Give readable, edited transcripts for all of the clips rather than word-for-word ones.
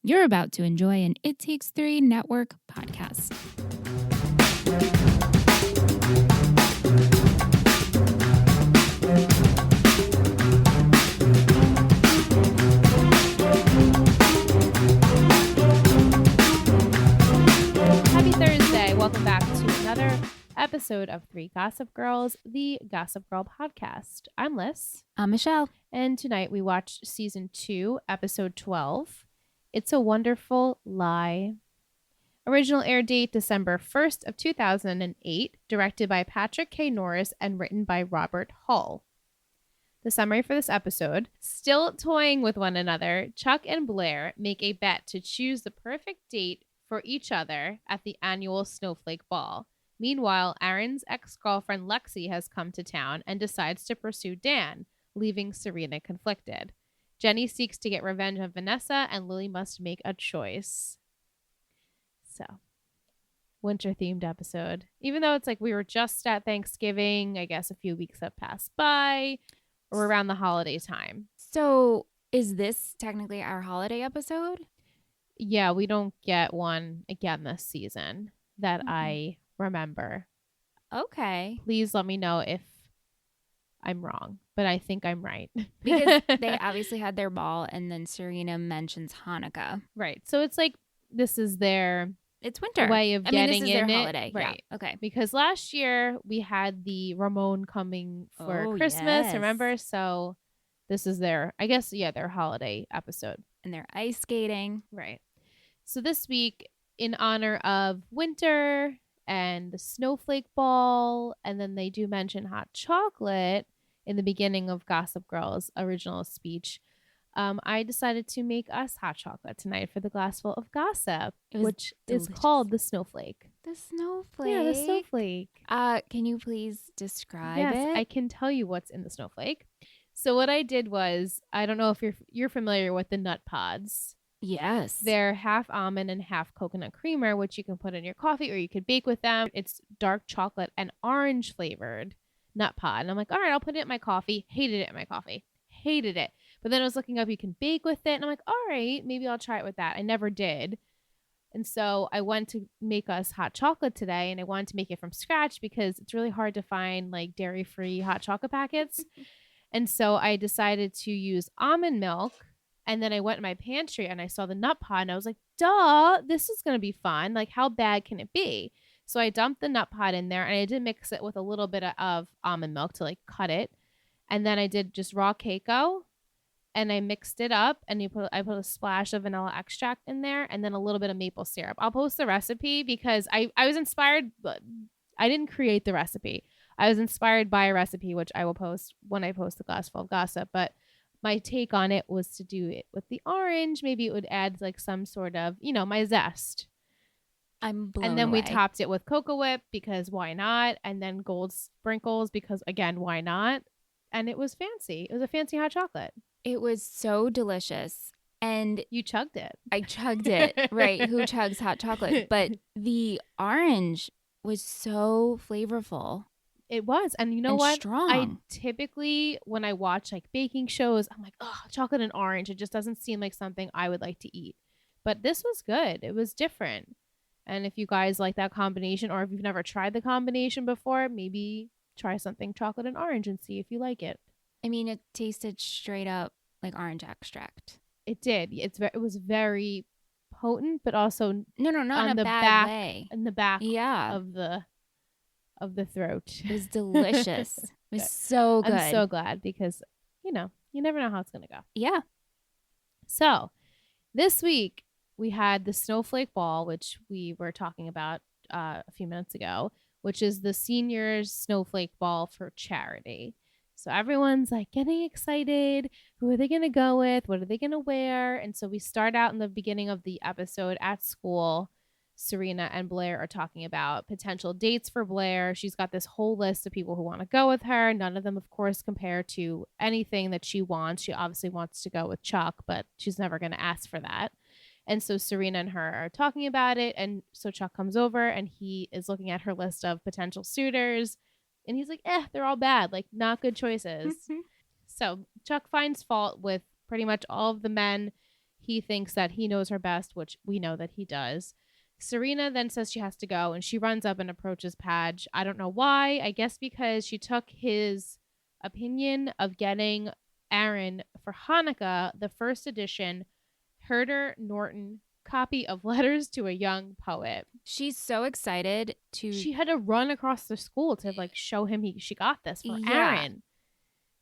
You're about to enjoy an It Takes Three Network podcast. Happy Thursday. Welcome back to another episode of Three Gossip Girls, the Gossip Girl podcast. I'm Liz. I'm Michelle. And tonight we watched season 2, episode 12. It's a Wonderful Lie. Original air date December 1st of 2008, directed by Patrick K. Norris and written by Robert Hull. The summary for this episode: still toying with one another, Chuck and Blair make a bet to choose the perfect date for each other at the annual Snowflake Ball. Meanwhile, Aaron's ex-girlfriend Lexi has come to town and decides to pursue Dan, leaving Serena conflicted. Jenny seeks to get revenge on Vanessa, and Lily must make a choice. So, winter-themed episode. Even though it's like we were just at Thanksgiving, I guess a few weeks have passed by. We're around the holiday time. So is this technically our holiday episode? Yeah, we don't get one again this season that I remember. Okay. Please let me know if I'm wrong, but I think I'm right. Because they obviously had their ball and then Serena mentions Hanukkah. Right. So it's like this is their It's winter. way of getting this is in their it. holiday. Right. Yeah. Okay. Because last year we had the Ramon coming for Christmas, yes. remember? So this is their, I guess, their holiday episode. And they're ice skating. Right. So this week, in honor of winter and the snowflake ball, and then they do mention hot chocolate in the beginning of Gossip Girl's original speech, I decided to make us hot chocolate tonight for the glassful of gossip, which delicious. is called the snowflake. The snowflake. Yeah, the snowflake. Can you please describe Yes, it? I can tell you what's in the snowflake. So what I did was, I don't know if you're familiar with the nut pods. Yes. They're half almond and half coconut creamer, which you can put in your coffee or you could bake with them. It's dark chocolate and orange flavored nut pod. And I'm like, all right, I'll put it in my coffee. Hated it in my coffee. Hated it. But then I was looking up, you can bake with it. And I'm like, all right, maybe I'll try it with that. I never did. And so I went to make us hot chocolate today, and I wanted to make it from scratch because it's really hard to find like dairy-free hot chocolate packets. And so I decided to use almond milk. And then I went in my pantry and I saw the nut pod and I was like, duh, this is going to be fun. Like, how bad can it be? So I dumped the nut pod in there and I did mix it with a little bit of almond milk to like cut it. And then I did just raw Keiko and I mixed it up, and I put a splash of vanilla extract in there and then a little bit of maple syrup. I'll post the recipe because I was inspired, but I didn't create the recipe. I was inspired by a recipe, which I will post when I post the Glass Full of Gossip. But my take on it was to do it with the orange. Maybe it would add like some sort of, my zest. I'm blown And then away. we topped it with Cocoa Whip because why not? And then gold sprinkles because, again, why not? And it was fancy. It was a fancy hot chocolate. It was so delicious. And You chugged it. I chugged it. Right. Who chugs hot chocolate? But the orange was so flavorful. It was. And you know and what? Strong. I typically, when I watch like baking shows, I'm like, oh, chocolate and orange. It just doesn't seem like something I would like to eat. But this was good. It was different. And if you guys like that combination, or if you've never tried the combination before, maybe try something chocolate and orange and see if you like it. I mean, it tasted straight up like orange extract. It did. It was very potent, but also No, not on in the a bad back, way. in the back Yeah. of the throat. It was delicious. It was Good. so good. I'm so glad because, you never know how it's going to go. Yeah. So this week we had the Snowflake Ball, which we were talking about a few minutes ago, which is the seniors Snowflake Ball for charity. So everyone's like getting excited. Who are they going to go with? What are they going to wear? And so we start out in the beginning of the episode at school. Serena and Blair are talking about potential dates for Blair. She's got this whole list of people who want to go with her. None of them, of course, compare to anything that she wants. She obviously wants to go with Chuck, but she's never going to ask for that. And so Serena and her are talking about it. And so Chuck comes over and he is looking at her list of potential suitors. And he's like, they're all bad. Like, not good choices. So Chuck finds fault with pretty much all of the men He thinks that he knows her best, which we know that he does. Serena then says she has to go, and she runs up and approaches Padge. I don't know why. I guess because she took his opinion of getting Aaron for Hanukkah, the first edition Herder Norton copy of Letters to a Young Poet. She's so excited to. She had to run across the school to like show him she got this for Aaron.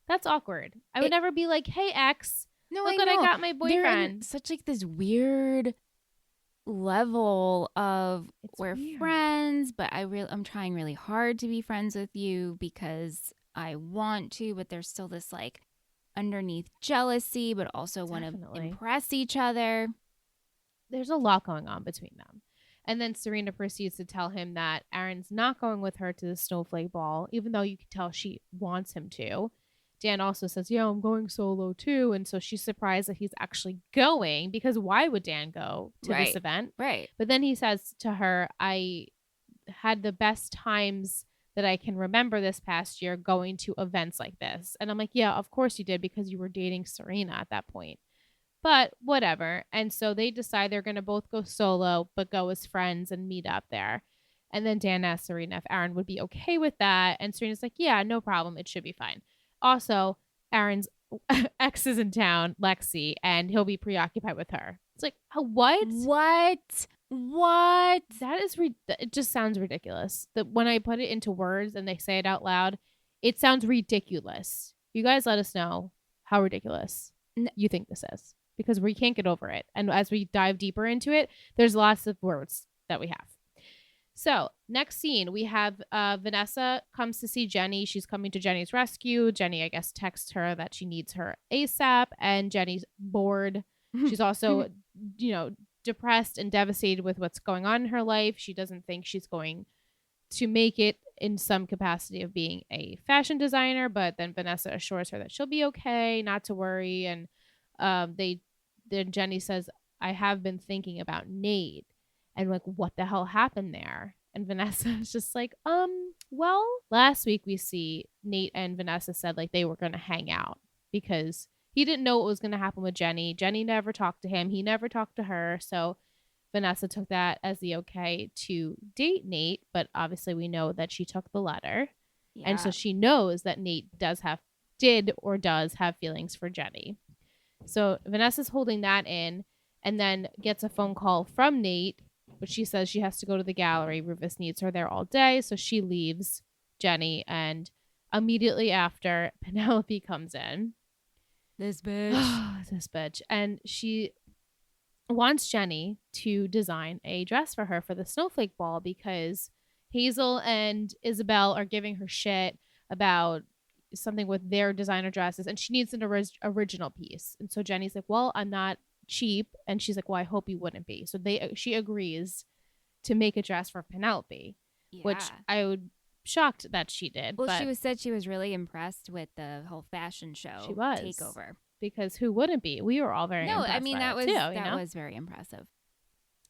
That's awkward. I would never be like, "Hey, ex, look what I got my boyfriend." They're in such like this weird level of we're friends, but I'm trying really hard to be friends with you because I want to, but there's still this like underneath jealousy, but also want to impress each other. There's a lot going on between them. And then Serena proceeds to tell him that Aaron's not going with her to the snowflake ball, even though you can tell she wants him to. Dan also says, yeah, I'm going solo too. And so she's surprised that he's actually going, because why would Dan go to this event? Right. But then he says to her, I had the best times that I can remember this past year going to events like this. And I'm like, yeah, of course you did, because you were dating Serena at that point. But whatever. And so they decide they're going to both go solo, but go as friends and meet up there. And then Dan asks Serena if Aaron would be okay with that. And Serena's like, yeah, no problem. It should be fine. Also, Aaron's ex is in town, Lexi, and he'll be preoccupied with her. It's like, what? What? That is, it just sounds ridiculous. That when I put it into words and they say it out loud, it sounds ridiculous. You guys let us know how ridiculous you think this is, because we can't get over it. And as we dive deeper into it, there's lots of words that we have. So next scene, we have Vanessa comes to see Jenny. She's coming to Jenny's rescue. Jenny, I guess, texts her that she needs her ASAP, and Jenny's bored. She's also, depressed and devastated with what's going on in her life. She doesn't think she's going to make it in some capacity of being a fashion designer, but then Vanessa assures her that she'll be okay, not to worry. And then Jenny says, I have been thinking about Nate. And like, what the hell happened there? And Vanessa is just like, well, last week we see Nate and Vanessa said like they were going to hang out because he didn't know what was going to happen with Jenny. Jenny never talked to him. He never talked to her. So Vanessa took that as the okay to date Nate. But obviously we know that she took the letter. Yeah. And so she knows that Nate does have feelings for Jenny. So Vanessa's holding that in, and then gets a phone call from Nate, but she says she has to go to the gallery. Rufus needs her there all day. So she leaves Jenny, and immediately after, Penelope comes in. This bitch. And she wants Jenny to design a dress for her for the snowflake ball, because Hazel and Isabel are giving her shit about something with their designer dresses, and she needs an original piece. And so Jenny's like, well, I'm not cheap. And she's like, well, I hope you wouldn't be. So she agrees to make a dress for Penelope, which I would shocked that she did. Well, she said she was really impressed with the whole fashion show takeover, because who wouldn't be? We were all very impressed. I mean, that was very impressive.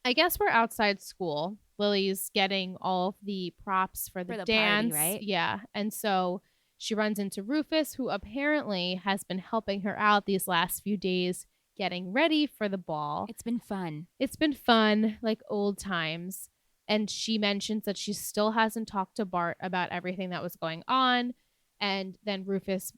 I guess we're outside school. Lily's getting all of the props for the dance, party, right? Yeah. And so she runs into Rufus, who apparently has been helping her out these last few days getting ready for the ball. It's been fun, like old times. And she mentions that she still hasn't talked to Bart about everything that was going on. And then Rufus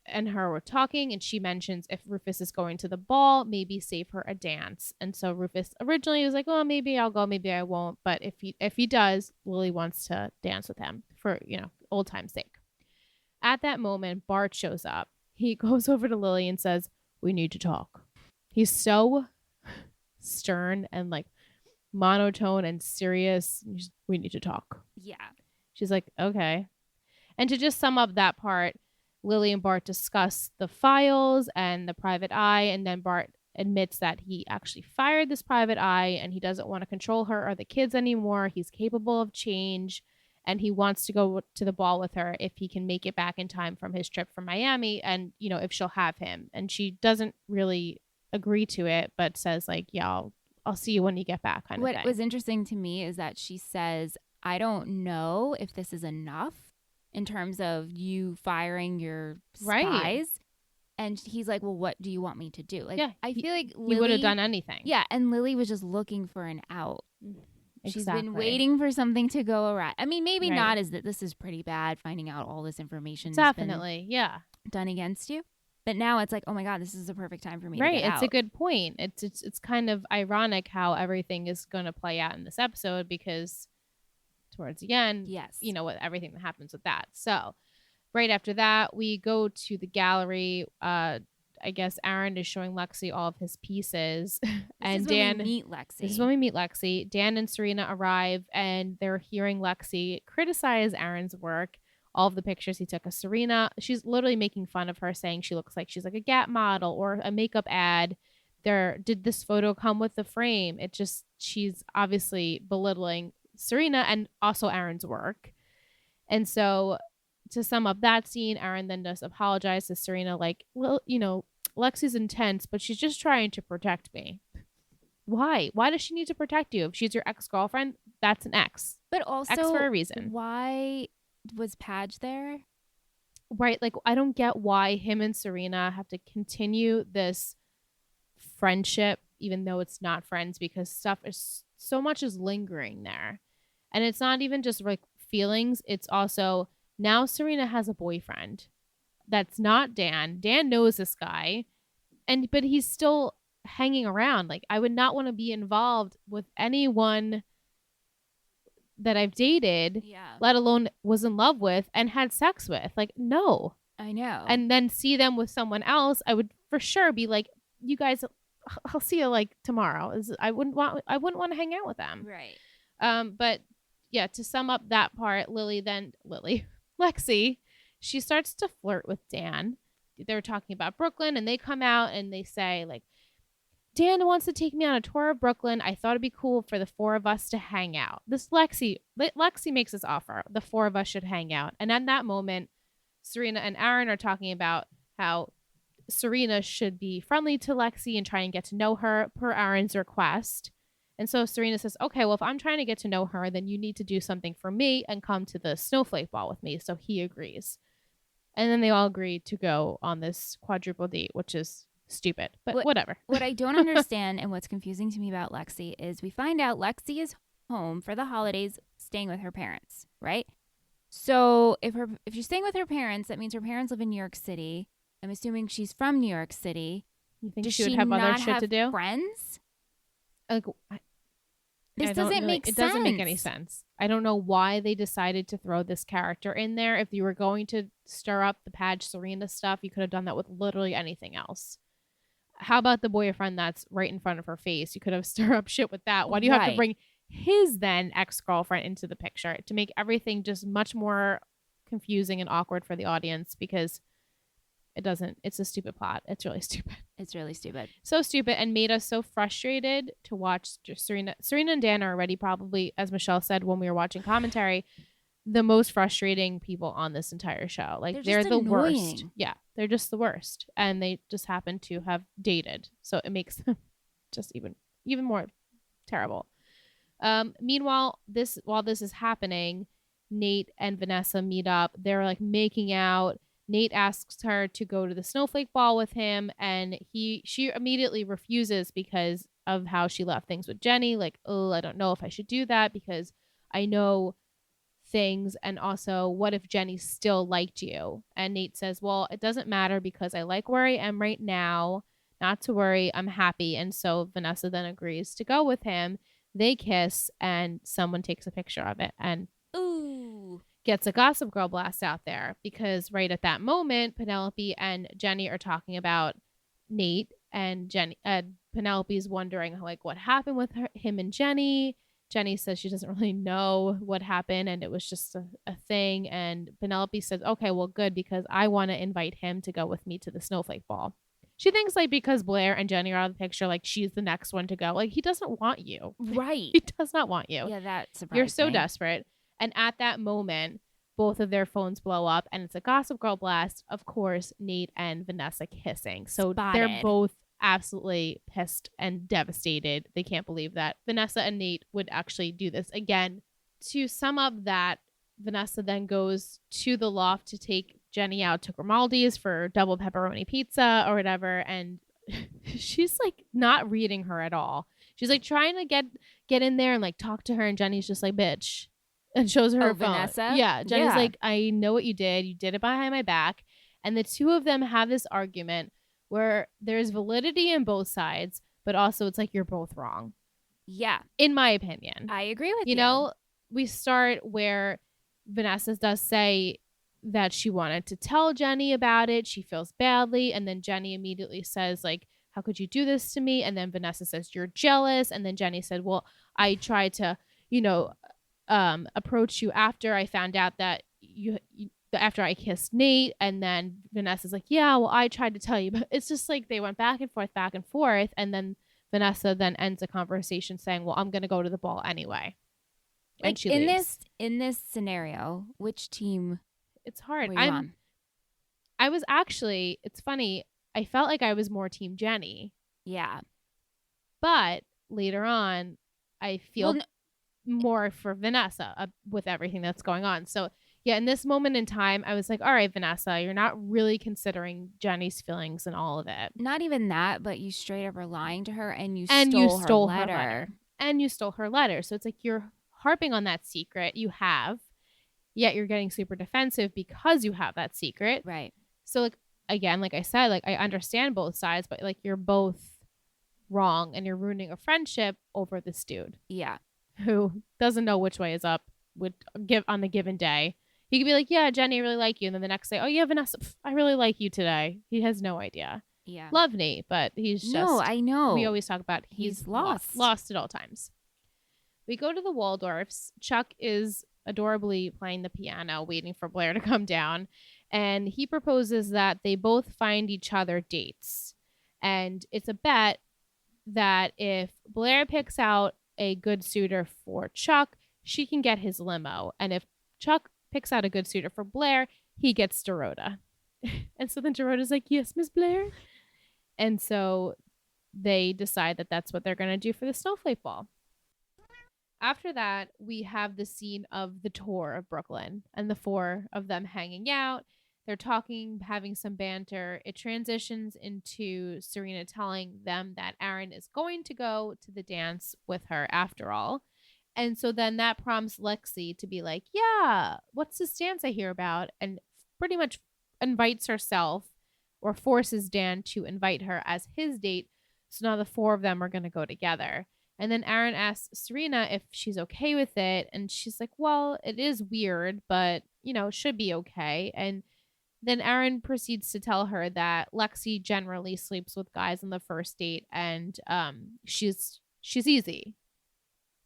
and her were talking, and she mentions if Rufus is going to the ball, maybe save her a dance. And so Rufus originally was like, oh, maybe I'll go, maybe I won't. But if he does, Lily wants to dance with him for, old time's sake. At that moment, Bart shows up. He goes over to Lily and says, we need to talk. He's so stern and like monotone and serious. We need to talk. Yeah. She's like, okay. And to just sum up that part, Lily and Bart discuss the files and the private eye, and then Bart admits that he actually fired this private eye and he doesn't want to control her or the kids anymore. He's capable of change, and he wants to go to the ball with her if he can make it back in time from his trip from Miami, and if she'll have him. And she doesn't really agree to it, but says like, yeah, I'll see you when you get back, kind of thing. What was interesting to me is that she says, I don't know if this is enough in terms of you firing your spies. Right. And he's like, well, what do you want me to do? Like, Yeah, I feel like he would have Lily, done anything. yeah, and Lily was just looking for an out. She's been Exactly. waiting for something to go awry. I mean, maybe Right. not, is that this is pretty bad, finding out all this information Definitely, yeah. done against you. But now it's like, oh my God, this is the perfect time for me to Right. get It's a out. good point. It's kind of ironic how everything is going to play out in this episode, because towards the end, Yes. you know, with everything that happens with that. So right after that, we go to the gallery. I guess Aaron is showing Lexi all of his pieces. This is when we meet Lexi. This is when we meet Lexi. Dan and Serena arrive, and they're hearing Lexi criticize Aaron's work. All of the pictures he took of Serena, she's literally making fun of her, saying she looks like she's like a Gap model or a makeup ad. Did this photo come with the frame? She's obviously belittling Serena and also Aaron's work. And so to sum up that scene, Aaron then does apologize to Serena, like, well, you know, Lexi's intense, but she's just trying to protect me. Why? Why does she need to protect you? If she's your ex-girlfriend, that's an ex. But also, Ex for a reason. Why was Padge there? Right. Like, I don't get why him and Serena have to continue this friendship, even though it's not friends, because so much is lingering there. And it's not even just like feelings. It's also, now Serena has a boyfriend that's not Dan. Dan knows this guy, but he's still hanging around. Like, I would not want to be involved with anyone that I've dated, let alone was in love with and had sex with. Like, no. I know. And then see them with someone else, I would for sure be like, you guys, I'll see you like tomorrow. I wouldn't want to hang out with them. Right. But yeah, to sum up that part, Lexi, she starts to flirt with Dan. They're talking about Brooklyn, and they come out and they say, like, Dan wants to take me on a tour of Brooklyn. I thought it'd be cool for the four of us to hang out. Lexi makes this offer. The four of us should hang out. And at that moment, Serena and Aaron are talking about how Serena should be friendly to Lexi and try and get to know her per Aaron's request. And so Serena says, okay, well, if I'm trying to get to know her, then you need to do something for me and come to the snowflake ball with me. So he agrees. And then they all agree to go on this quadruple date, which is stupid, but whatever. What I don't understand and what's confusing to me about Lexi is we find out Lexi is home for the holidays staying with her parents, right? So if she's staying with her parents, that means her parents live in New York City. I'm assuming she's from New York City. You think she would have other shit to do? Friends? Like, this doesn't make sense. It doesn't make any sense. I don't know why they decided to throw this character in there. If you were going to stir up the Padge Serena stuff, you could have done that with literally anything else. How about the boyfriend that's right in front of her face? You could have stirred up shit with that. Why do you have to bring his then ex-girlfriend into the picture to make everything just much more confusing and awkward for the audience? Because it's a stupid plot. It's really stupid. It's really stupid. So stupid, and made us so frustrated to watch Serena and Dan are already probably, as Michelle said when we were watching commentary, the most frustrating people on this entire show. Like, they're the worst. Yeah, they're just the worst. And they just happen to have dated. So it makes them just even more terrible. Meanwhile, while this is happening, Nate and Vanessa meet up. They're like making out. Nate asks her to go to the snowflake ball with him, and she immediately refuses because of how she left things with Jenny. Like, oh, I don't know if I should do that because I know things, and also, what if Jenny still liked you? And Nate says, well, it doesn't matter because I like where I am right now. Not to worry, I'm happy. And so Vanessa then agrees to go with him. They kiss, and someone takes a picture of it and gets a Gossip Girl blast out there, because right at that moment, Penelope and Jenny are talking about Nate, and Penelope's wondering like what happened with him and Jenny. Jenny says she doesn't really know what happened and it was just a thing. And Penelope says, okay, well, good, because I want to invite him to go with me to the snowflake ball. She thinks like because Blair and Jenny are out of the picture, like she's the next one to go. Like, he doesn't want you. Right. He does not want you. Yeah, that surprised You're so me. desperate. And at that moment, both of their phones blow up and it's a Gossip Girl blast. Of course, Nate and Vanessa kissing. So they're both absolutely pissed and devastated. They can't believe that Vanessa and Nate would actually do this again. To sum up that, Vanessa then goes to the loft to take Jenny out to Grimaldi's for double pepperoni pizza or whatever, and she's like not reading her at all. She's like trying to get in there and like talk to her, and Jenny's just like, bitch, and shows her Oh, her phone. Vanessa? Yeah, Jenny's Yeah. like, I know what you did. You did it behind my back. And the two of them have this argument where there's validity in both sides, but also it's like you're both wrong. Yeah. In my opinion. I agree with you. You know, we start where Vanessa does say that she wanted to tell Jenny about it. She feels badly. And then Jenny immediately says, like, how could you do this to me? And then Vanessa says, you're jealous. And then Jenny said, well, I tried to, approach you after I found out that after I kissed Nate. And then Vanessa's like, yeah, well, I tried to tell you. But it's just like they went back and forth. And then Vanessa then ends the conversation saying, well, I'm going to go to the ball anyway. Like, and she leaves. In this scenario, which team it's hard. were you on? I was actually, it's funny, I felt like I was more team Jenny. Yeah. But later on, I feel more for Vanessa with everything that's going on. So yeah, in this moment in time, I was like, all right, Vanessa, you're not really considering Jenny's feelings and all of it. Not even that, but you straight up were lying to her and you stole her letter. And you stole her letter. So it's like you're harping on that secret you have, yet you're getting super defensive because you have that secret. Right. So like, again, like I said, like I understand both sides, but like you're both wrong and you're ruining a friendship over this dude. Yeah. Who doesn't know which way is up would give on the given day. He could be like, yeah, Jenny, I really like you. And then the next day, oh yeah, Vanessa, I really like you today. He has no idea. Yeah. Love Nate, but he's just. No, I know. We always talk about he's lost. Lost at all times. We go to the Waldorfs. Chuck is adorably playing the piano, waiting for Blair to come down. And he proposes that they both find each other dates. And it's a bet that if Blair picks out a good suitor for Chuck, she can get his limo. And if Chuck picks out a good suitor for Blair, he gets Dorota. And so then Dorota's like, yes, Miss Blair. And so they decide that that's what they're going to do for the snowflake ball. After that, we have the scene of the tour of Brooklyn and the four of them hanging out. They're talking, having some banter. It transitions into Serena telling them that Aaron is going to go to the dance with her after all. And so then that prompts Lexi to be like, yeah, what's this dance I hear about? And pretty much invites herself or forces Dan to invite her as his date. So now the four of them are going to go together. And then Aaron asks Serena if she's okay with it. And she's like, well, it is weird, but, it should be okay. And then Aaron proceeds to tell her that Lexi generally sleeps with guys on the first date and she's easy.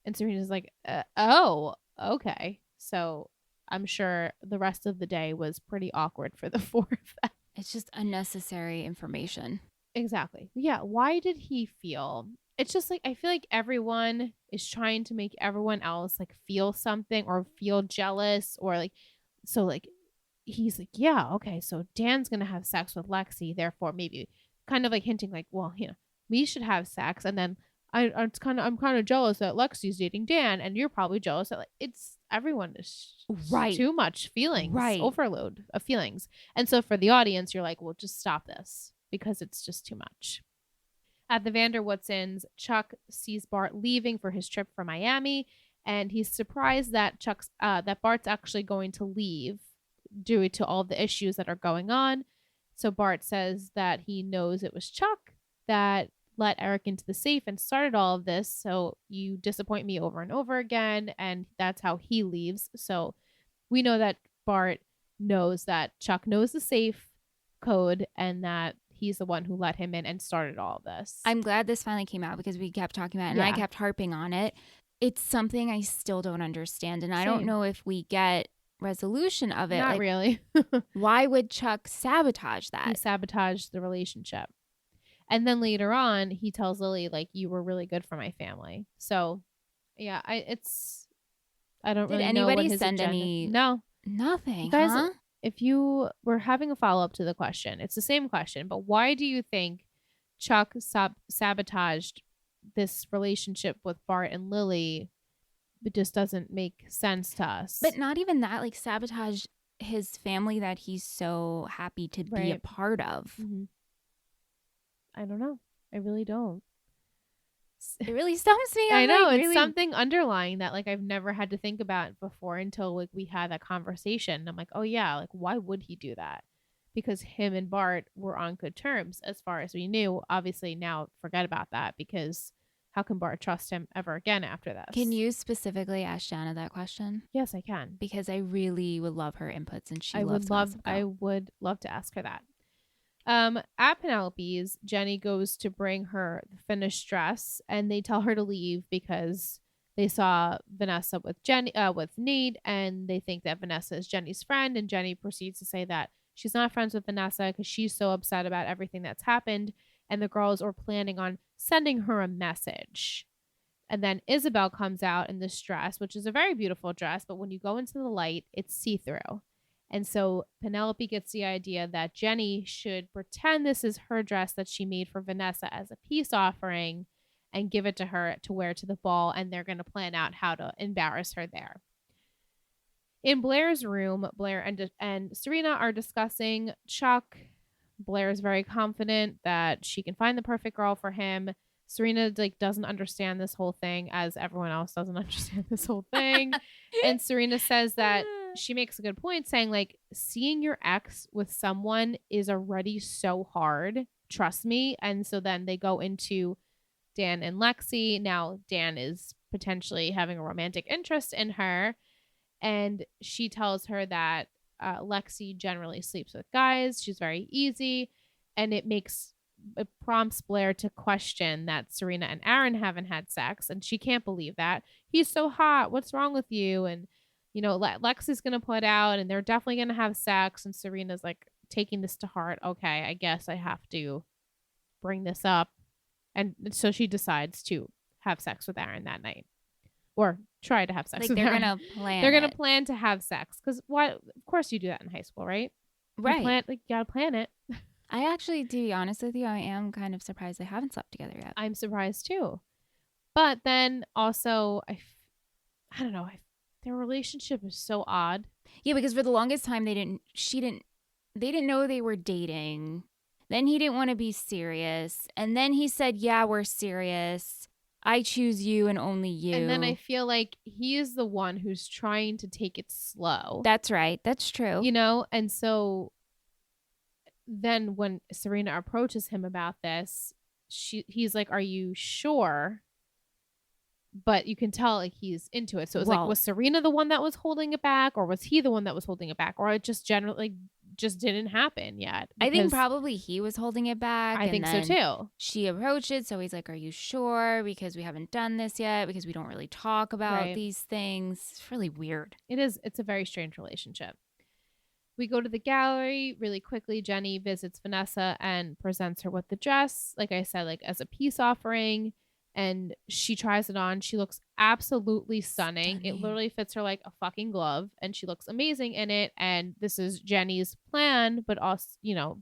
And Serena's like, oh, okay. So I'm sure the rest of the day was pretty awkward for the four of them. It's just unnecessary information. Exactly. Yeah. Why did he feel? It's just like, I feel like everyone is trying to make everyone else like feel something or feel jealous or like, so like, he's like, yeah, okay, so Dan's going to have sex with Lexi. Therefore, maybe kind of like hinting like, well, we should have sex. And then I'm kind of jealous that Lexi's dating Dan. And you're probably jealous that it's everyone is right. Too much feelings, right. Overload of feelings. And so for the audience, you're like, well, just stop this because it's just too much. At the Vanderwoodsons, Chuck sees Bart leaving for his trip for Miami. And he's surprised that that Bart's actually going to leave due to all the issues that are going on. So Bart says that he knows it was Chuck that let Eric into the safe and started all of this. So you disappoint me over and over again. And that's how he leaves. So we know that Bart knows that Chuck knows the safe code and that he's the one who let him in and started all of this. I'm glad this finally came out because we kept talking about it and I kept harping on it. It's something I still don't understand. And I don't know if we get resolution of it. Not really. Why would Chuck sabotage that? He sabotaged the relationship. And then later on, he tells Lily, like, you were really good for my family. So, yeah, I don't really know what his agenda. Did anybody send any? No. Nothing, guys, huh? If you were having a follow-up to the question, it's the same question, but why do you think Chuck sabotaged this relationship with Bart and Lily? It just doesn't make sense to us. But not even that, like sabotage his family that he's so happy to be a Right. part of. Mm-hmm. I don't know. I really don't. It really stumps me. I I'm know like, it's really. something underlying that like I've never had to think about before until like we had that conversation. I'm like, oh yeah, like why would he do that? Because him and Bart were on good terms as far as we knew. Obviously now forget about that because how can Bart trust him ever again after Can this? you specifically ask Shanna that question? Yes, I can. Because I really would love her inputs, and she I loves would love gossip I girl. would love to ask her that. At Penelope's, Jenny goes to bring her the finished dress, and they tell her to leave because they saw Vanessa with with Nate, and they think that Vanessa is Jenny's friend. And Jenny proceeds to say that she's not friends with Vanessa because she's so upset about everything that's happened, and the girls are planning on sending her a message. And then Isabel comes out in this dress, which is a very beautiful dress, but when you go into the light, it's see through. And so Penelope gets the idea that Jenny should pretend this is her dress that she made for Vanessa as a peace offering and give it to her to wear to the ball. And they're going to plan out how to embarrass her there. In Blair's room, Blair and Serena are discussing Chuck. Blair is very confident that she can find the perfect girl for him. Serena like doesn't understand this whole thing as everyone else doesn't understand this whole thing. And Serena says that she makes a good point saying like seeing your ex with someone is already so hard. Trust me. And so then they go into Dan and Lexi. Now Dan is potentially having a romantic interest in her and she tells her that Lexi generally sleeps with guys. She's very easy, and it prompts Blair to question that Serena and Aaron haven't had sex, and she can't believe that. He's so hot. What's wrong with you? And Lexi's gonna put out, and they're definitely gonna have sex. And Serena's like taking this to heart. Okay, I guess I have to bring this up, and so she decides to have sex with Aaron that night or try to have sex Like with they're her. gonna They're plan gonna it. plan to have sex because what? Of course you do that in high school, right? You Right. plan, like you gotta plan it. I actually, to be honest with you, I am kind of surprised they haven't slept together yet. I'm surprised too. But then also, I don't know. Their relationship is so odd. Yeah, because for the longest time they didn't know they were dating. Then he didn't want to be serious. And then he said, yeah, we're serious. I choose you and only And then I you. feel like he is the one who's trying to take it slow. That's right. That's true. And so then when Serena approaches him about this, he's like, "Are you sure?" But you can tell like he's into it. So it was like, Well, was Serena the one that was holding it back, or was he the one that was holding it back, or it just generally just didn't happen yet? I think Because probably he was holding it back I and think so then too. she approached it. So he's like, are you sure? Because we haven't done this yet, because we don't really talk about Right. these things. It's really weird. It is. It's a very strange relationship. We go to the gallery really quickly. Jenny visits Vanessa and presents her with the dress, like I said, like as a peace offering. And she tries it on. She looks absolutely stunning. It literally fits her like a fucking glove, and she looks amazing in it. And this is Jenny's plan, but also,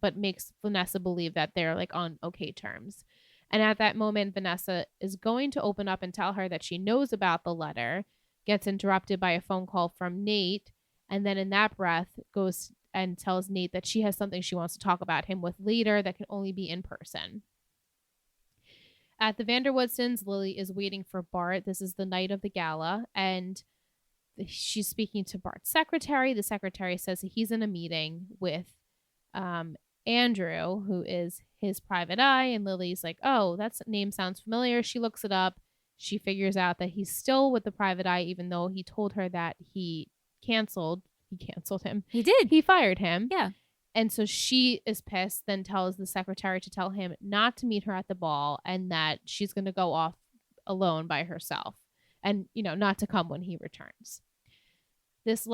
but makes Vanessa believe that they're like on okay terms. And at that moment, Vanessa is going to open up and tell her that she knows about the letter, gets interrupted by a phone call from Nate, and then in that breath goes and tells Nate that she has something she wants to talk about him with later that can only be in person. At the Vanderwoodsons, Lily is waiting for Bart. This is the night of the gala, and she's speaking to Bart's secretary. The secretary says that he's in a meeting with Andrew, who is his private eye, and Lily's like, "Oh, that name sounds familiar." She looks it up. She figures out that he's still with the private eye, even though he told her that canceled. He canceled him. He did. He fired him. Yeah. And so she is pissed, then tells the secretary to tell him not to meet her at the ball and that she's going to go off alone by herself and, not to come when he returns. This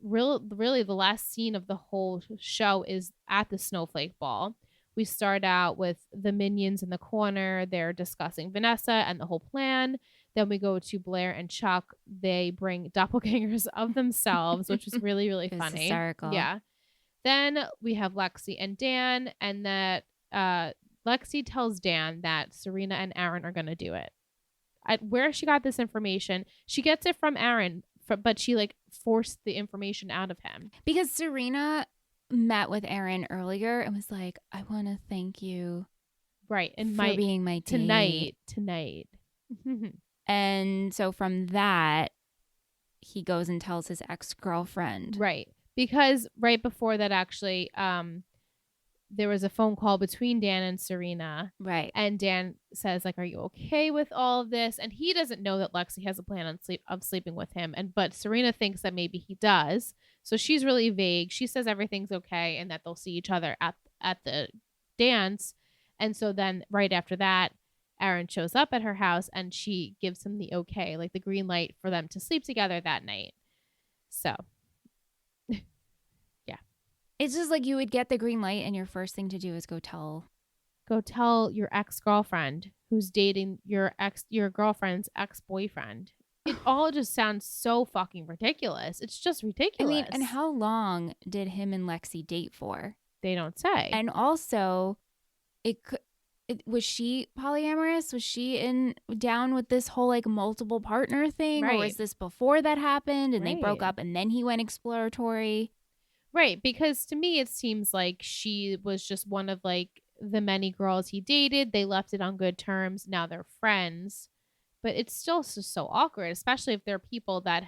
really the last scene of the whole show is at the snowflake ball. We start out with the minions in the corner. They're discussing Vanessa and the whole plan. Then we go to Blair and Chuck. They bring doppelgangers of themselves, which is really, really It was funny. hysterical. Yeah. Then we have Lexi and Dan, and that Lexi tells Dan that Serena and Aaron are going to do it. Where she got this information, she gets it from Aaron but she like forced the information out of him. Because Serena met with Aaron earlier and was like, I want to thank you right and for being my date. Tonight. And so from that, he goes and tells his ex-girlfriend. Right. Because right before that, actually, there was a phone call between Dan and Serena. Right. And Dan says, like, are you okay with all of this? And he doesn't know that Lexi has a plan of sleeping with him. But Serena thinks that maybe he does. So she's really vague. She says everything's okay and that they'll see each other at the dance. And so then right after that, Aaron shows up at her house and she gives him the okay, like the green light for them to sleep together that night. So, yeah. It's just like you would get the green light and your first thing to do is go tell your ex-girlfriend who's dating your girlfriend's ex-boyfriend. It all just sounds so fucking ridiculous. It's just ridiculous. I mean, and how long did him and Lexi date for? They don't say. And also, was she polyamorous? Was she down with this whole like multiple partner thing? Right. Or was this before that happened and Right. they broke up and then he went exploratory? Right, because to me it seems like she was just one of like the many girls he dated. They left it on good terms. Now they're friends. But it's still just so awkward, especially if they're people that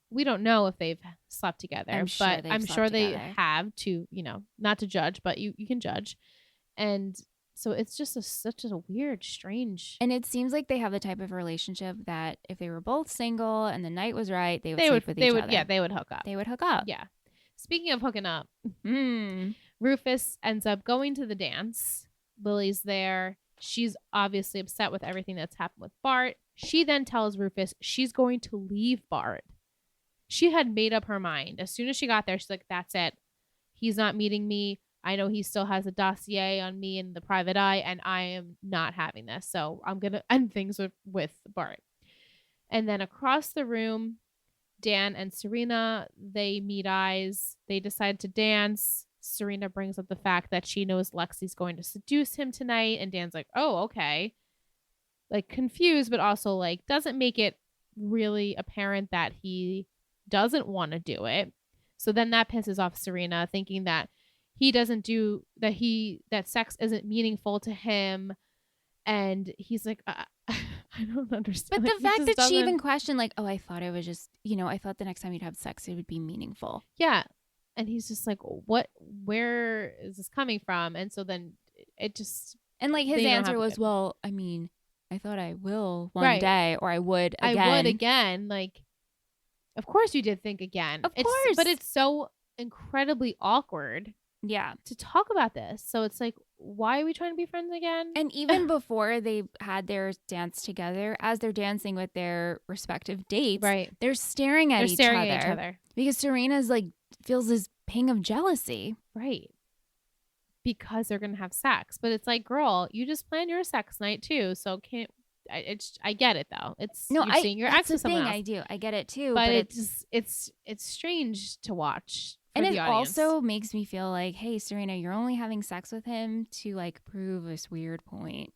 we don't know if they've slept together. I'm sure they have to, not to judge, but you can judge. And so it's just such a weird, strange. And it seems like they have the type of relationship that if they were both single and the night was right, they would sleep with each other. Yeah, they would hook up. They would hook up. Yeah. Speaking of hooking up, Rufus ends up going to the dance. Lily's there. She's obviously upset with everything that's happened with Bart. She then tells Rufus she's going to leave Bart. She had made up her mind. As soon as she got there, she's like, that's it. He's not meeting me. I know he still has a dossier on me in the private eye, and I am not having this. So I'm going to end things with Bart. And then across the room, Dan and Serena, they meet eyes. They decide to dance. Serena brings up the fact that she knows Lexi's going to seduce him tonight. And Dan's like, oh, okay. Like confused, but also like doesn't make it really apparent that he doesn't want to do it. So then that pisses off Serena, thinking that that sex isn't meaningful to him. And he's like, I don't understand. But the fact that she even questioned, like, oh, I thought it was just, I thought the next time you'd have sex, it would be meaningful. Yeah. And he's just like, where is this coming from? And so then it just. And like his answer was, well, I mean, I thought I will one day, or I would again. I would again. Like, of course you did think again. Of course. But it's so incredibly awkward. Yeah. To talk about this. So it's like, why are we trying to be friends again? And even before they had their dance together, as they're dancing with their respective dates, right, they're staring at each other. Because Serena's like feels this ping of jealousy. Right. Because they're going to have sex. But it's like, girl, you just planned your sex night too. So I get it though. It's seeing your ex with someone else. I do. I get it too. But it's strange to watch. And it also makes me feel like, hey, Serena, you're only having sex with him to like prove this weird point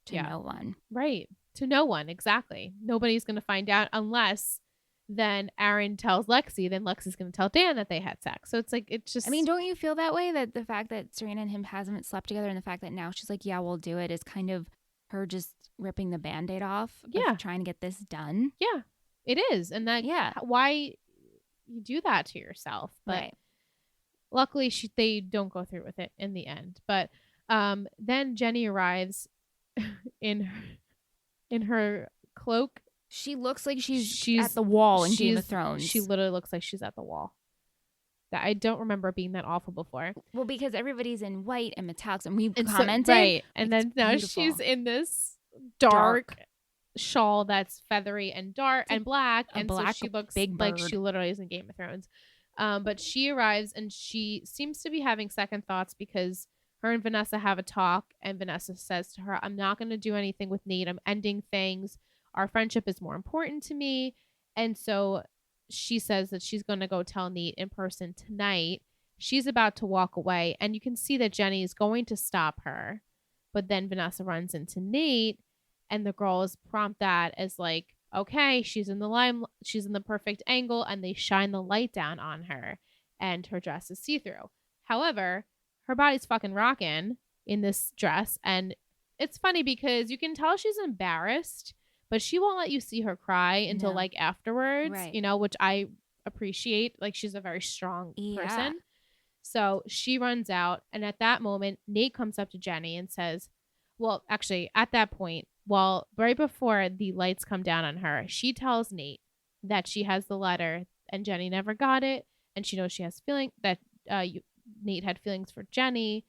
to no one. Right. To no one. Exactly. Nobody's going to find out unless then Aaron tells Lexi. Then Lexi's going to tell Dan that they had sex. So it's like, it's just. I mean, don't you feel that way? That the fact that Serena and him hasn't slept together and the fact that now she's like, yeah, we'll do it is kind of her just ripping the Band-Aid off. Yeah. Of trying to get this done. Yeah, it is. And that, why you do that to yourself. But right. Luckily, they don't go through with it in the end. But then Jenny arrives in her cloak. She looks like she's at the wall in Game of Thrones. She literally looks like she's at the wall. I don't remember it being that awful before. Well, because everybody's in white and metallics, and we've commented. Right. And then now she's in this dark shawl that's feathery and dark and black. And so she looks like she literally is in Game of Thrones. But she arrives and she seems to be having second thoughts because her and Vanessa have a talk, and Vanessa says to her, I'm not going to do anything with Nate. I'm ending things. Our friendship is more important to me. And so she says that she's going to go tell Nate in person tonight. She's about to walk away, and you can see that Jenny is going to stop her. But then Vanessa runs into Nate, and the girls prompt that as like, okay, she's in the lime, she's in the perfect angle, and they shine the light down on her, and her dress is see-through. However, her body's fucking rocking in this dress, and it's funny because you can tell she's embarrassed, but she won't let you see her cry until No. like afterwards, Right. you know, which I appreciate. Like, she's a very strong Yeah. person. So she runs out, and at that moment, Nate comes up to Jenny and says, well, actually, at that point, well, right before the lights come down on her, she tells Nate that she has the letter and Jenny never got it, and she knows she has feeling that Nate had feelings for Jenny.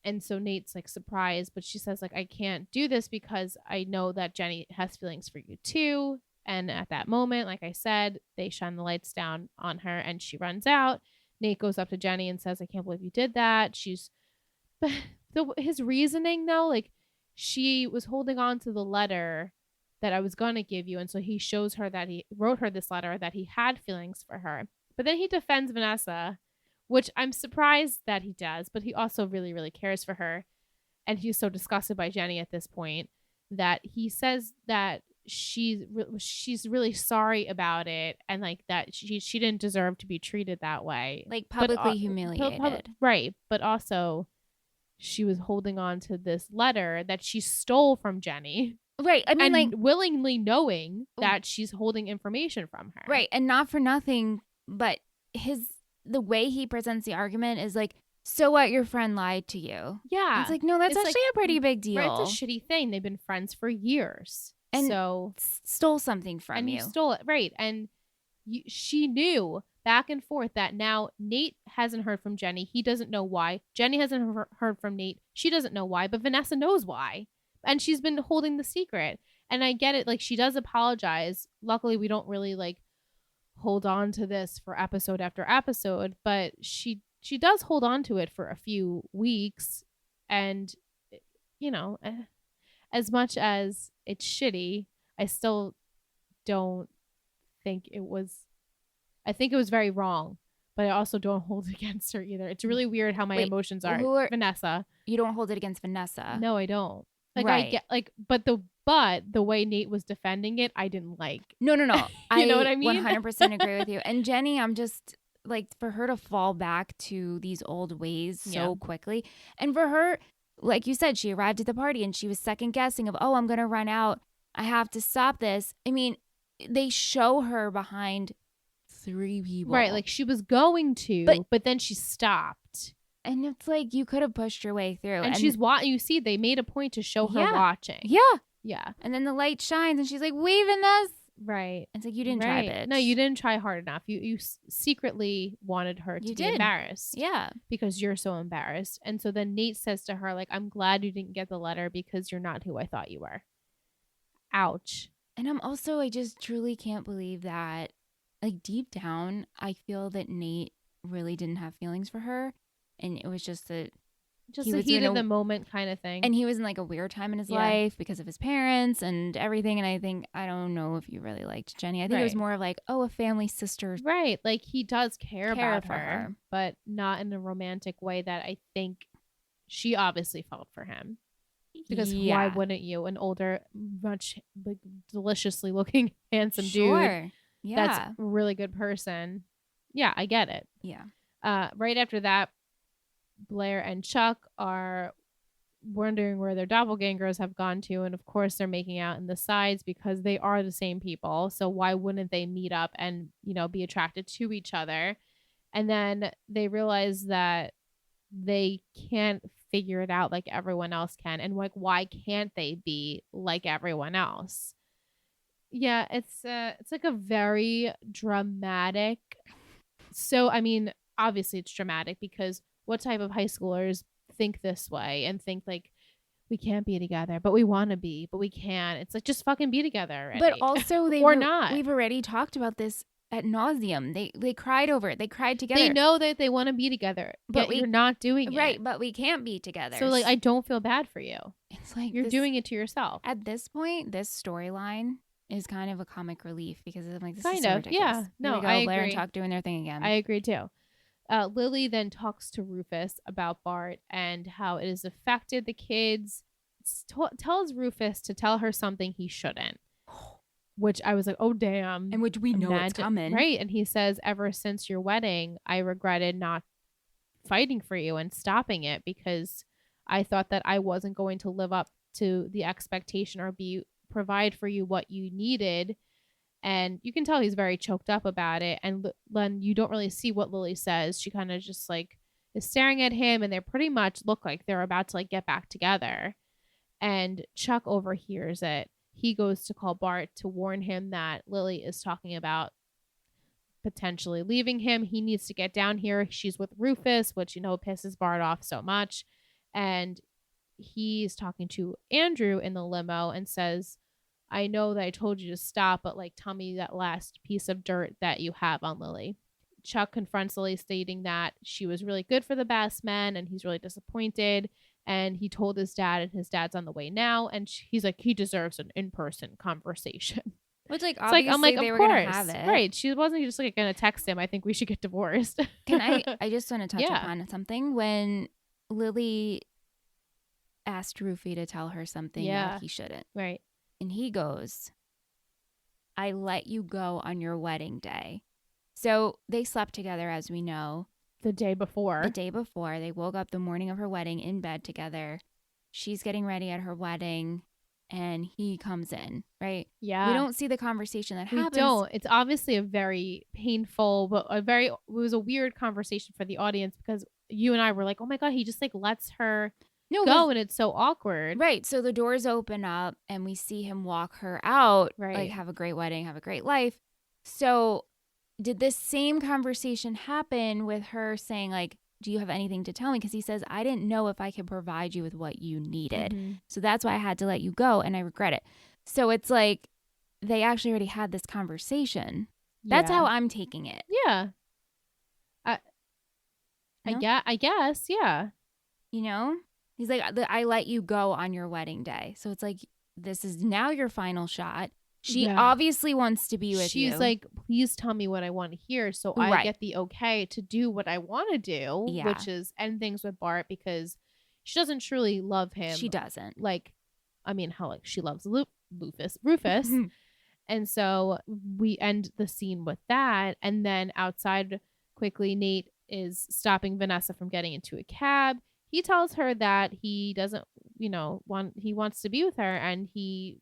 And so Nate's like surprised, but she says, like, I can't do this because I know that Jenny has feelings for you too. And at that moment, like I said, they shine the lights down on her and she runs out. Nate goes up to Jenny and says, I can't believe you did that. But his reasoning though, like, she was holding on to the letter that I was going to give you. And so he shows her that he wrote her this letter, that he had feelings for her. But then he defends Vanessa, which I'm surprised that he does, but he also really, really cares for her. And he's so disgusted by Jenny at this point that he says that she's really sorry about it, and like that she didn't deserve to be treated that way, Like publicly humiliated. right? But also, she was holding on to this letter that she stole from Jenny. Right. I mean, and like, willingly knowing that she's holding information from her. Right. And not for nothing, but the way he presents the argument is like, so what, your friend lied to you? Yeah. It's like, no, that's actually a pretty big deal. Right, it's a shitty thing. They've been friends for years. And so stole something from and you. Stole it. Right. And she knew back and forth that now Nate hasn't heard from Jenny. He doesn't know why. Jenny hasn't heard from Nate. She doesn't know why, but Vanessa knows why. And she's been holding the secret. And I get it. Like, she does apologize. Luckily, we don't really like hold on to this for episode after episode, but she does hold on to it for a few weeks. And, you know, as much as it's shitty, I still don't think it was, I think it was very wrong, but I also don't hold it against her either. It's really weird how my emotions are. Vanessa. You don't hold it against Vanessa. No, I don't. Like, right. I get, like, but the way Nate was defending it, I didn't like. No. You know what I mean? 100% agree with you. And Jenny, I'm just like, for her to fall back to these old ways so quickly, and for her, like you said, she arrived at the party and she was second guessing of, oh, I'm going to run out. I have to stop this. I mean, they show her behind 3 people. Right. Like, she was going to, but then she stopped. And it's like, you could have pushed your way through. And she's watching. You see, they made a point to show her watching. Yeah. Yeah. And then the light shines and she's like, waving us. Right. It's like, you didn't try, bitch. No, you didn't try hard enough. You secretly wanted her to be embarrassed. Yeah. Because you're so embarrassed. And so then Nate says to her, like, I'm glad you didn't get the letter because you're not who I thought you were. Ouch. And I just truly can't believe that, like, deep down, I feel that Nate really didn't have feelings for her. And it was just a heat of the moment kind of thing. And he was in like a weird time in his life because of his parents and everything. And I don't know if you really liked Jenny. I think it was more of like, oh, a family sister. Right. Like, he does care about her, but not in a romantic way that I think she obviously felt for him. Because why wouldn't you? An older, much like deliciously looking, handsome dude. Yeah. That's a really good person. Yeah, I get it. Yeah. Right after that, Blair and Chuck are wondering where their doppelgangers have gone to. And of course, they're making out in the sides because they are the same people. So why wouldn't they meet up and, be attracted to each other? And then they realize that they can't figure it out like everyone else can. And like, why can't they be like everyone else? Yeah, it's like a very dramatic. So, I mean, obviously it's dramatic because what type of high schoolers think this way and think like, we can't be together, but we want to be, but we can't. It's like, just fucking be together already. But also not. We've already talked about this ad nauseum. They cried over it. They cried together. They know that they want to be together, but you're not doing it. Right, but we can't be together. So like, I don't feel bad for you. It's like you're doing it to yourself. At this point, this storyline is kind of a comic relief because I'm like, this kind is so of ridiculous. Yeah. No, I agree. Blair and Chuck doing their thing again. I agree too. Lily then talks to Rufus about Bart and how it has affected the kids. Tells Rufus to tell her something he shouldn't. which I was like, oh, damn. And which we know it's coming. Right. And he says, ever since your wedding, I regretted not fighting for you and stopping it because I thought that I wasn't going to live up to the expectation or provide for you what you needed. And you can tell he's very choked up about it. And then you don't really see what Lily says. She kind of just like is staring at him, and they pretty much look like they're about to like get back together. And Chuck overhears it. He goes to call Bart to warn him that Lily is talking about potentially leaving him. He needs to get down here. She's with Rufus, which, you know, pisses Bart off so much. And he's talking to Andrew in the limo and says, I know that I told you to stop, but like, tell me that last piece of dirt that you have on Lily. Chuck confronts Lily, stating that she was really good for the best men and he's really disappointed. And he told his dad, and his dad's on the way now. And he's like, he deserves an in-person conversation. Which, like, obviously I'm like, they of were course. gonna have it. Right. She wasn't just like gonna text him, I think we should get divorced. Can I just want to touch upon something. When Lily asked Rufy to tell her something that he shouldn't. Right. And he goes, I let you go on your wedding day. So they slept together, as we know. The day before. They woke up the morning of her wedding in bed together. She's getting ready at her wedding, and he comes in, right? Yeah. We don't see the conversation that happens. We don't. It's obviously a very painful, but it was a weird conversation for the audience, because you and I were like, oh my God, he just like lets her go, and it's so awkward. Right. So the doors open up and we see him walk her out. Right. Like, have a great wedding, have a great life. So did this same conversation happen with her saying, like, do you have anything to tell me? Because he says, I didn't know if I could provide you with what you needed. Mm-hmm. So that's why I had to let you go, and I regret it. So it's like they actually already had this conversation. That's how I'm taking it. Yeah. I guess, yeah. You know? He's like, I let you go on your wedding day. So it's like, this is now your final shot. She obviously wants to be with you. She's like, please tell me what I want to hear, so I get the okay to do what I want to do, which is end things with Bart, because she doesn't truly love him. She doesn't. Like, I mean, how like she loves Rufus. And so we end the scene with that. And then outside, quickly, Nate is stopping Vanessa from getting into a cab. He tells her that he doesn't, he wants to be with her, and he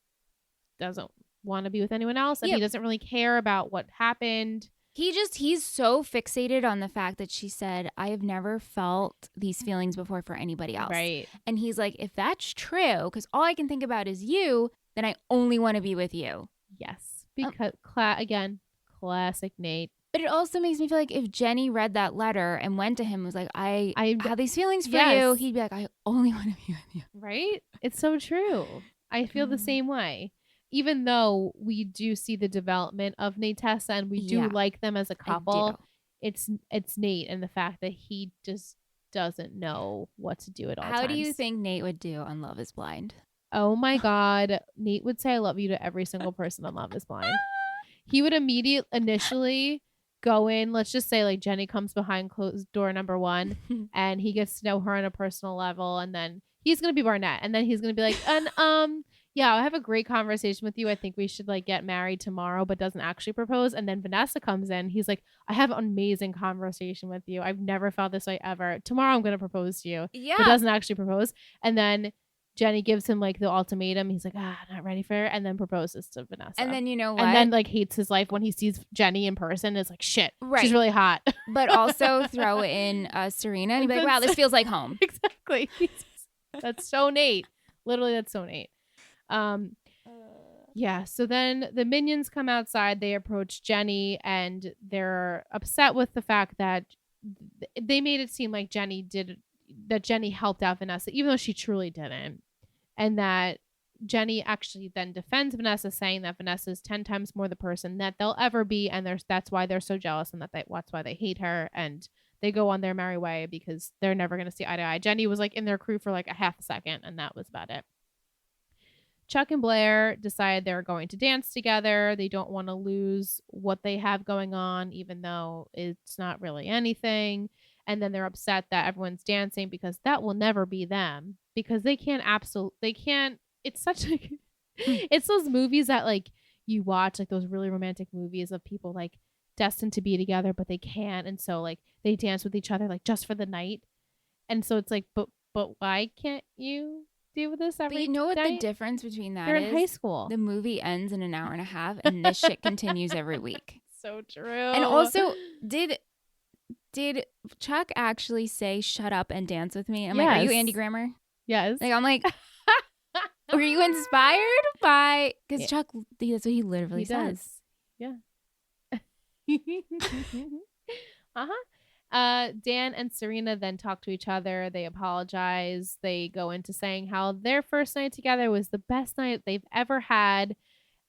doesn't want to be with anyone else, and he doesn't really care about what happened. He's so fixated on the fact that she said, I have never felt these feelings before for anybody else. Right. And he's like, if that's true, because all I can think about is you, then I only want to be with you. Yes. Because, again, classic Nate. But it also makes me feel like if Jenny read that letter and went to him and was like, I have these feelings for you, he'd be like, I only want to be with you. Right? It's so true. I feel the same way. Even though we do see the development of Natessa and we do like them as a couple, it's Nate, and the fact that he just doesn't know what to do at all times. How do you think Nate would do on Love is Blind? Oh my God. Nate would say I love you to every single person on Love is Blind. He would initially go in, let's just say like Jenny comes behind closed door number 1 and he gets to know her on a personal level, and then he's going to be Barnett, and then he's going to be like, yeah, I have a great conversation with you. I think we should like get married tomorrow, but doesn't actually propose. And then Vanessa comes in. He's like, I have an amazing conversation with you. I've never felt this way ever. Tomorrow I'm going to propose to you. Yeah. But doesn't actually propose. And then Jenny gives him like the ultimatum. He's like, not ready for it. And then proposes to Vanessa. And then you know what? And then like hates his life when he sees Jenny in person. It's like, shit, she's really hot. But also throw in Serena and he'd be like, wow, this feels like home. Exactly. That's so Nate. Literally, that's so Nate. So then the minions come outside. They approach Jenny, and they're upset with the fact that they made it seem like Jenny helped out Vanessa, even though she truly didn't. And that Jenny actually then defends Vanessa, saying that Vanessa is 10 times more the person that they'll ever be, and that's why they're so jealous, and that's why they hate her, and they go on their merry way because they're never going to see eye to eye. Jenny was like in their crew for like a half a second, and that was about it. Chuck and Blair decide they're going to dance together. They don't want to lose what they have going on, even though it's not really anything. And then they're upset that everyone's dancing because that will never be them, because it's such like, it's those movies that like you watch like those really romantic movies of people like destined to be together, but they can't. And so like they dance with each other like just for the night. And so it's like, but why can't you do this But every you know what the night? difference between that They're in is? high school. The movie ends in an hour and a half, and this shit continues every week. So true. And also, did Chuck actually say "shut up and dance with me"? I'm like, are you Andy Grammer? Yes. Like, I'm like, were you inspired by? Because Yeah. Chuck, that's what he literally says. Does. Yeah. Dan and Serena then talk to each other. They apologize. They go into saying how their first night together was the best night they've ever had.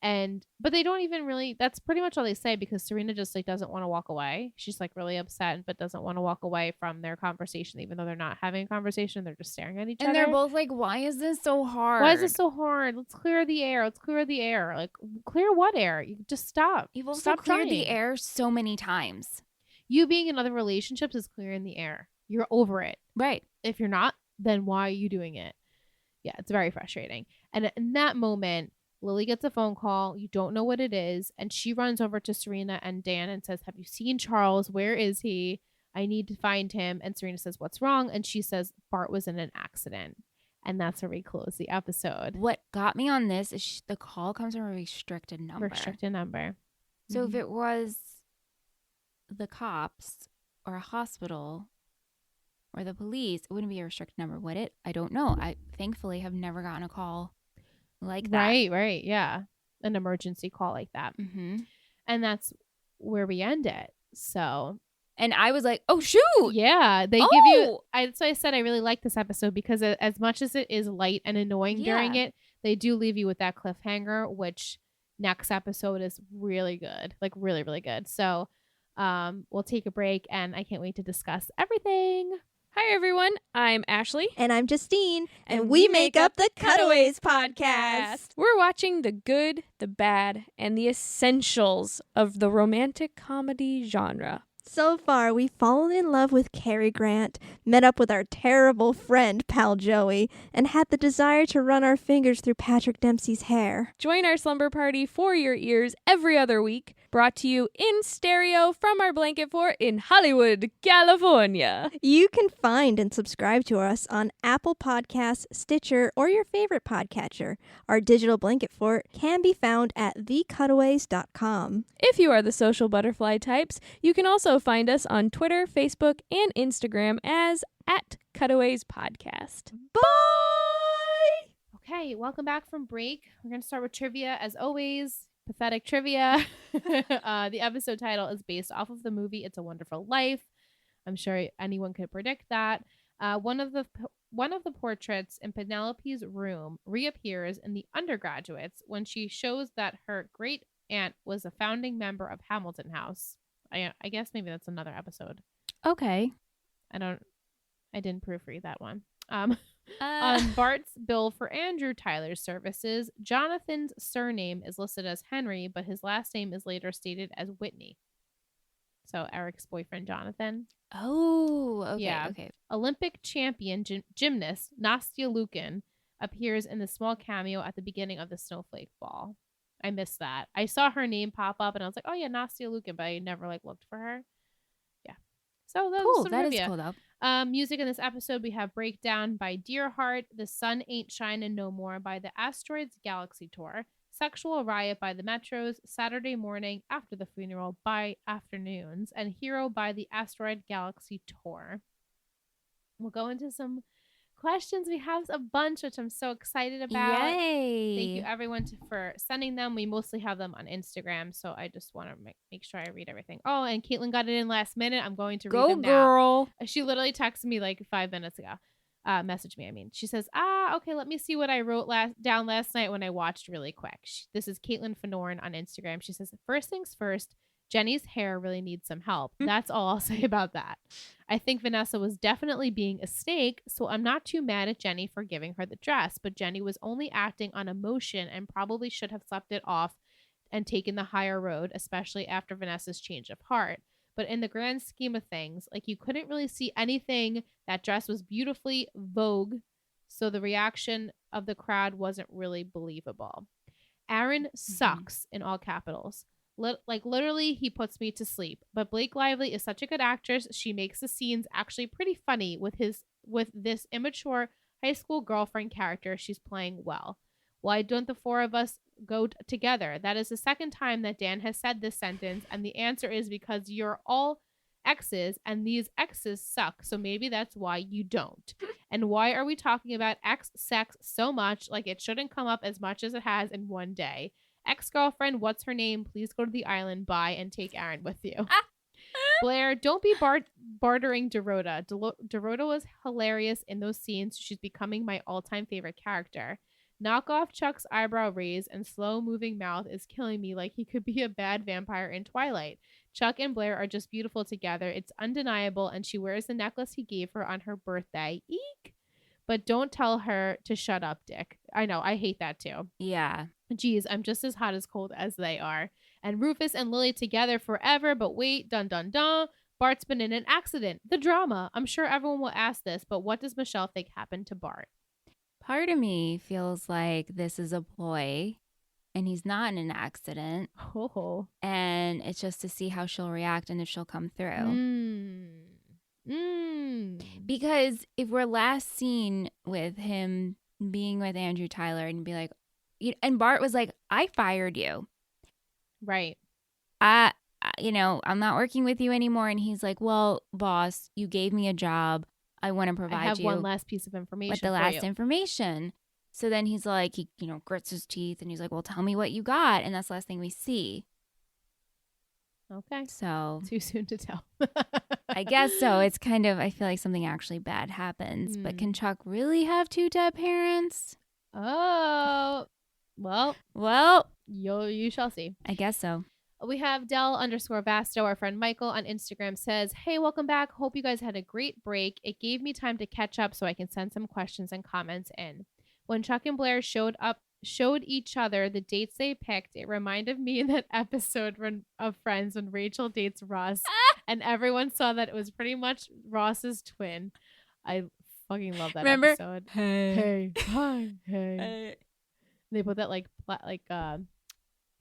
But they don't even really, that's pretty much all they say, because Serena just like doesn't want to walk away. She's like really upset, but doesn't want to walk away from their conversation, even though they're not having a conversation. They're just staring at each other. And they're both like, why is this so hard? Why is this so hard? Let's clear the air. Like, clear what air? You just stop. You've also Stop cleared trying. the air so many times. You being in other relationships is clearing the air. You're over it. Right. If you're not, then why are you doing it? Yeah, it's very frustrating. And in that moment, Lily gets a phone call. You don't know what it is. And she runs over to Serena and Dan and says, have you seen Charles? Where is he? I need to find him. And Serena says, what's wrong? And she says, Bart was in an accident. And that's where we close the episode. What got me on this is the call comes from a restricted number. So if it was the cops or a hospital or the police, it wouldn't be a restricted number, would it? I don't know. I thankfully have never gotten a call like that. Right. Yeah. An emergency call like that. Mm-hmm. And that's where we end it. So. And I was like, oh, shoot. Yeah. They give you. That's why I said I really like this episode, because as much as it is light and annoying during it, they do leave you with that cliffhanger, which next episode is really good. Like really, really good. So we'll take a break, and I can't wait to discuss everything. Hi, everyone. I'm Ashley. And I'm Justine. And we make up the Cutaways podcast. We're watching the good, the bad, and the essentials of the romantic comedy genre. So far, we've fallen in love with Cary Grant, met up with our terrible friend, Pal Joey, and had the desire to run our fingers through Patrick Dempsey's hair. Join our slumber party for your ears every other week, brought to you in stereo from our blanket fort in Hollywood, California. You can find and subscribe to us on Apple Podcasts, Stitcher, or your favorite podcatcher. Our digital blanket fort can be found at thecutaways.com. If you are the social butterfly types, you can also find us on Twitter, Facebook, and Instagram as @CutawaysPodcast. Bye! Okay, welcome back from break. We're going to start with trivia, as always. Pathetic trivia. The episode title is based off of the movie It's a Wonderful Life. I'm sure anyone could predict that. One of the portraits in Penelope's room reappears in The Undergraduates when she shows that her great aunt was a founding member of Hamilton House. I guess maybe that's another episode. Okay. I didn't proofread that one. On Bart's bill for Andrew Tyler's services, Jonathan's surname is listed as Henry, but his last name is later stated as Whitney. So Eric's boyfriend, Jonathan. Oh, okay. Yeah. Okay. Olympic champion gymnast Nastya Lukin appears in the small cameo at the beginning of the Snowflake Ball. I missed that. I saw her name pop up and I was like, oh yeah, Nastya Lukin, but I never looked for her. Yeah. So that was some trivia. Is cool though. Music in this episode, we have Breakdown by Deerheart, The Sun Ain't Shinin' No More by the Asteroids Galaxy Tour, Sexual Riot by the Metros, Saturday Morning After the Funeral by Afternoons, and Hero by the Asteroid Galaxy Tour. We'll go into some questions. We have a bunch, which I'm so excited about. Yay! Thank you everyone for sending them. We mostly have them on Instagram, so I just want to make sure I read everything. Oh, and Caitlin got it in last minute. I'm going to read them now. Go girl! She literally texted me like 5 minutes ago. Messaged me. I mean, she says, okay, let me see what I wrote down last night when I watched really quick. This is Caitlin Fanorn on Instagram. She says, first things first, Jenny's hair really needs some help. That's all I'll say about that. I think Vanessa was definitely being a snake, so I'm not too mad at Jenny for giving her the dress, but Jenny was only acting on emotion and probably should have slept it off and taken the higher road, especially after Vanessa's change of heart. But in the grand scheme of things, like, you couldn't really see anything. That dress was beautifully Vogue, so the reaction of the crowd wasn't really believable. Aaron sucks in all capitals. Literally, he puts me to sleep. But Blake Lively is such a good actress. She makes the scenes actually pretty funny with this immature high school girlfriend character she's playing well. Why don't the four of us go together? That is the second time that Dan has said this sentence, and the answer is because you're all exes, and these exes suck. So maybe that's why you don't. And why are we talking about ex sex so much? Like it shouldn't come up as much as it has in one day. Ex-girlfriend, what's her name? Please go to the island. Bye, and take Aaron with you. Blair, don't be bartering Dorota. Dorota was hilarious in those scenes. She's becoming my all-time favorite character. Knock off Chuck's eyebrow raise and slow-moving mouth is killing me like he could be a bad vampire in Twilight. Chuck and Blair are just beautiful together. It's undeniable, and she wears the necklace he gave her on her birthday. Eek! But don't tell her to shut up, Dick. I know, I hate that too. Yeah. Geez, I'm just as hot as cold as they are. And Rufus and Lily together forever, but wait, dun dun dun. Bart's been in an accident. The drama. I'm sure everyone will ask this, but what does Michelle think happened to Bart? Part of me feels like this is a ploy and he's not in an accident. Oh. And it's just to see how she'll react and if she'll come through. Because if we're last seen with him being with Andrew Tyler and be like, and Bart was like, I fired you. Right. I'm not working with you anymore. And he's like, well, boss, you gave me a job. I want to provide you. I have one last piece of information. With the last information. So then he's like, he grits his teeth and he's like, well, tell me what you got. And that's the last thing we see. Okay. So. Too soon to tell. I guess so. It's kind of, I feel like something actually bad happens. But can Chuck really have two dead parents? Oh. Well, you shall see. I guess so. We have Del_Vasto, our friend Michael on Instagram says, hey, welcome back. Hope you guys had a great break. It gave me time to catch up so I can send some questions and comments in. When Chuck and Blair showed each other the dates they picked, it reminded me of that episode of Friends when Rachel dates Ross and everyone saw that it was pretty much Ross's twin. I fucking love that episode. Hey. Hi. Hey. They put that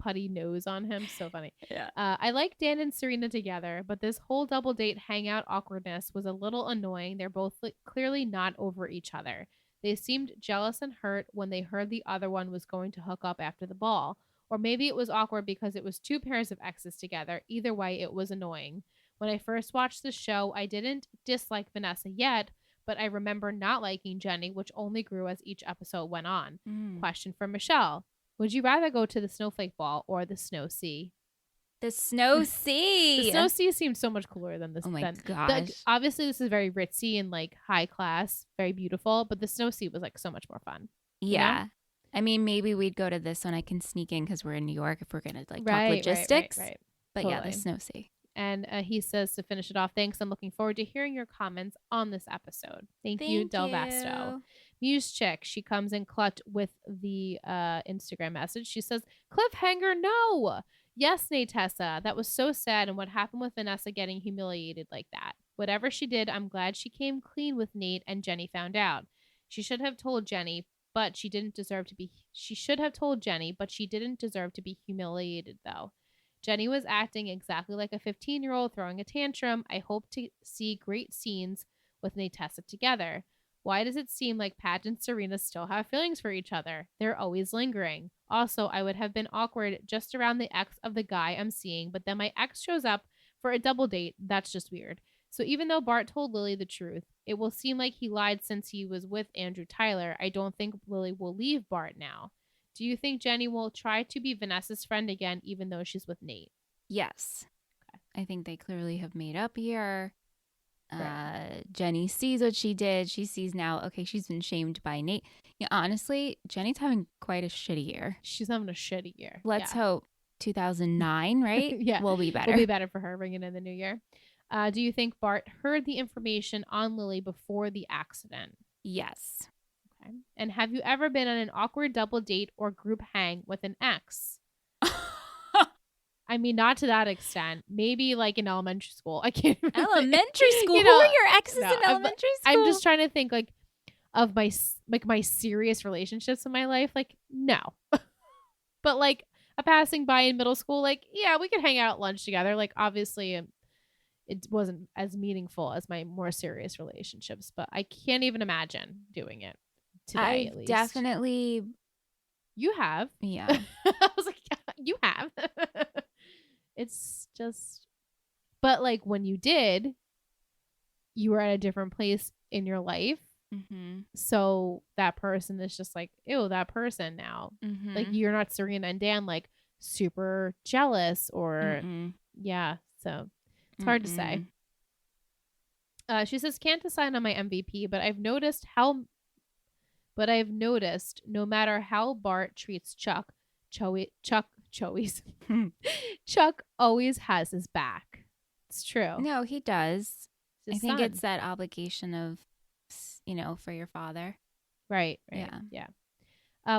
putty nose on him. So funny. Yeah. I like Dan and Serena together, but this whole double date hangout awkwardness was a little annoying. They're both clearly not over each other. They seemed jealous and hurt when they heard the other one was going to hook up after the ball. Or maybe it was awkward because it was two pairs of exes together. Either way, it was annoying. When I first watched the show, I didn't dislike Vanessa yet, but I remember not liking Jenny, which only grew as each episode went on. Question for Michelle. Would you rather go to the snowflake ball or the snow sea? The snow sea. The snow sea seemed so much cooler than this. Oh my gosh. Obviously, this is very ritzy and like high class, very beautiful, but the snow sea was like so much more fun. Yeah. You know? I mean, maybe we'd go to this one. I can sneak in because we're in New York if we're going to talk logistics. Right. But totally. yeah, the snow sea. And he says to finish it off, thanks. I'm looking forward to hearing your comments on this episode. Thank you, Del Vasto. Muse Chick, she comes in clutch with the Instagram message. She says, cliffhanger, no. Yes, Natessa, that was so sad. And what happened with Vanessa getting humiliated like that? Whatever she did, I'm glad she came clean with Nate and Jenny found out. She should have told Jenny, but she didn't deserve to be. She should have told Jenny, but she didn't deserve to be humiliated, though. Jenny was acting exactly like a 15-year-old throwing a tantrum. I hope to see great scenes with Natessa together. Why does it seem like Pat and Serena still have feelings for each other? They're always lingering. Also, I would have been awkward just around the ex of the guy I'm seeing, but then my ex shows up for a double date. That's just weird. So even though Bart told Lily the truth, it will seem like he lied since he was with Andrew Tyler. I don't think Lily will leave Bart now. Do you think Jenny will try to be Vanessa's friend again, even though she's with Nate? Yes. Okay. I think they clearly have made up here. Right. Jenny sees what she did. She sees now, okay, she's been shamed by Nate. Yeah, honestly, Jenny's having quite a shitty year. She's having a shitty year. Let's hope 2009, right? Yeah. Will be better. Will be better for her bringing in the new year. Do you think Bart heard the information on Lily before the accident? Yes. Okay. And have you ever been on an awkward double date or group hang with an ex? I mean, not to that extent. Maybe like in elementary school. I can't even Elementary school? You know, who are your exes in elementary school? I'm just trying to think like of my serious relationships in my life. Like, no. But like a passing by in middle school, like, yeah, we could hang out at lunch together. Like, obviously, it wasn't as meaningful as my more serious relationships, but I can't even imagine doing it today, at I least. definitely. You have. Yeah. I was like, you have. It's just, but like when you did, you were at a different place in your life. Mm-hmm. So that person is just like, ew, that person now. Mm-hmm. Like, you're not Serena and Dan, like, super jealous or, Mm-mm. yeah. So it's hard to say. She says, can't decide on my MVP, but I've noticed no matter how Bart treats Chuck, Chuck always has his back. It's true. No, he does. It's I his think son. it's that obligation of, for your father. Right. Yeah.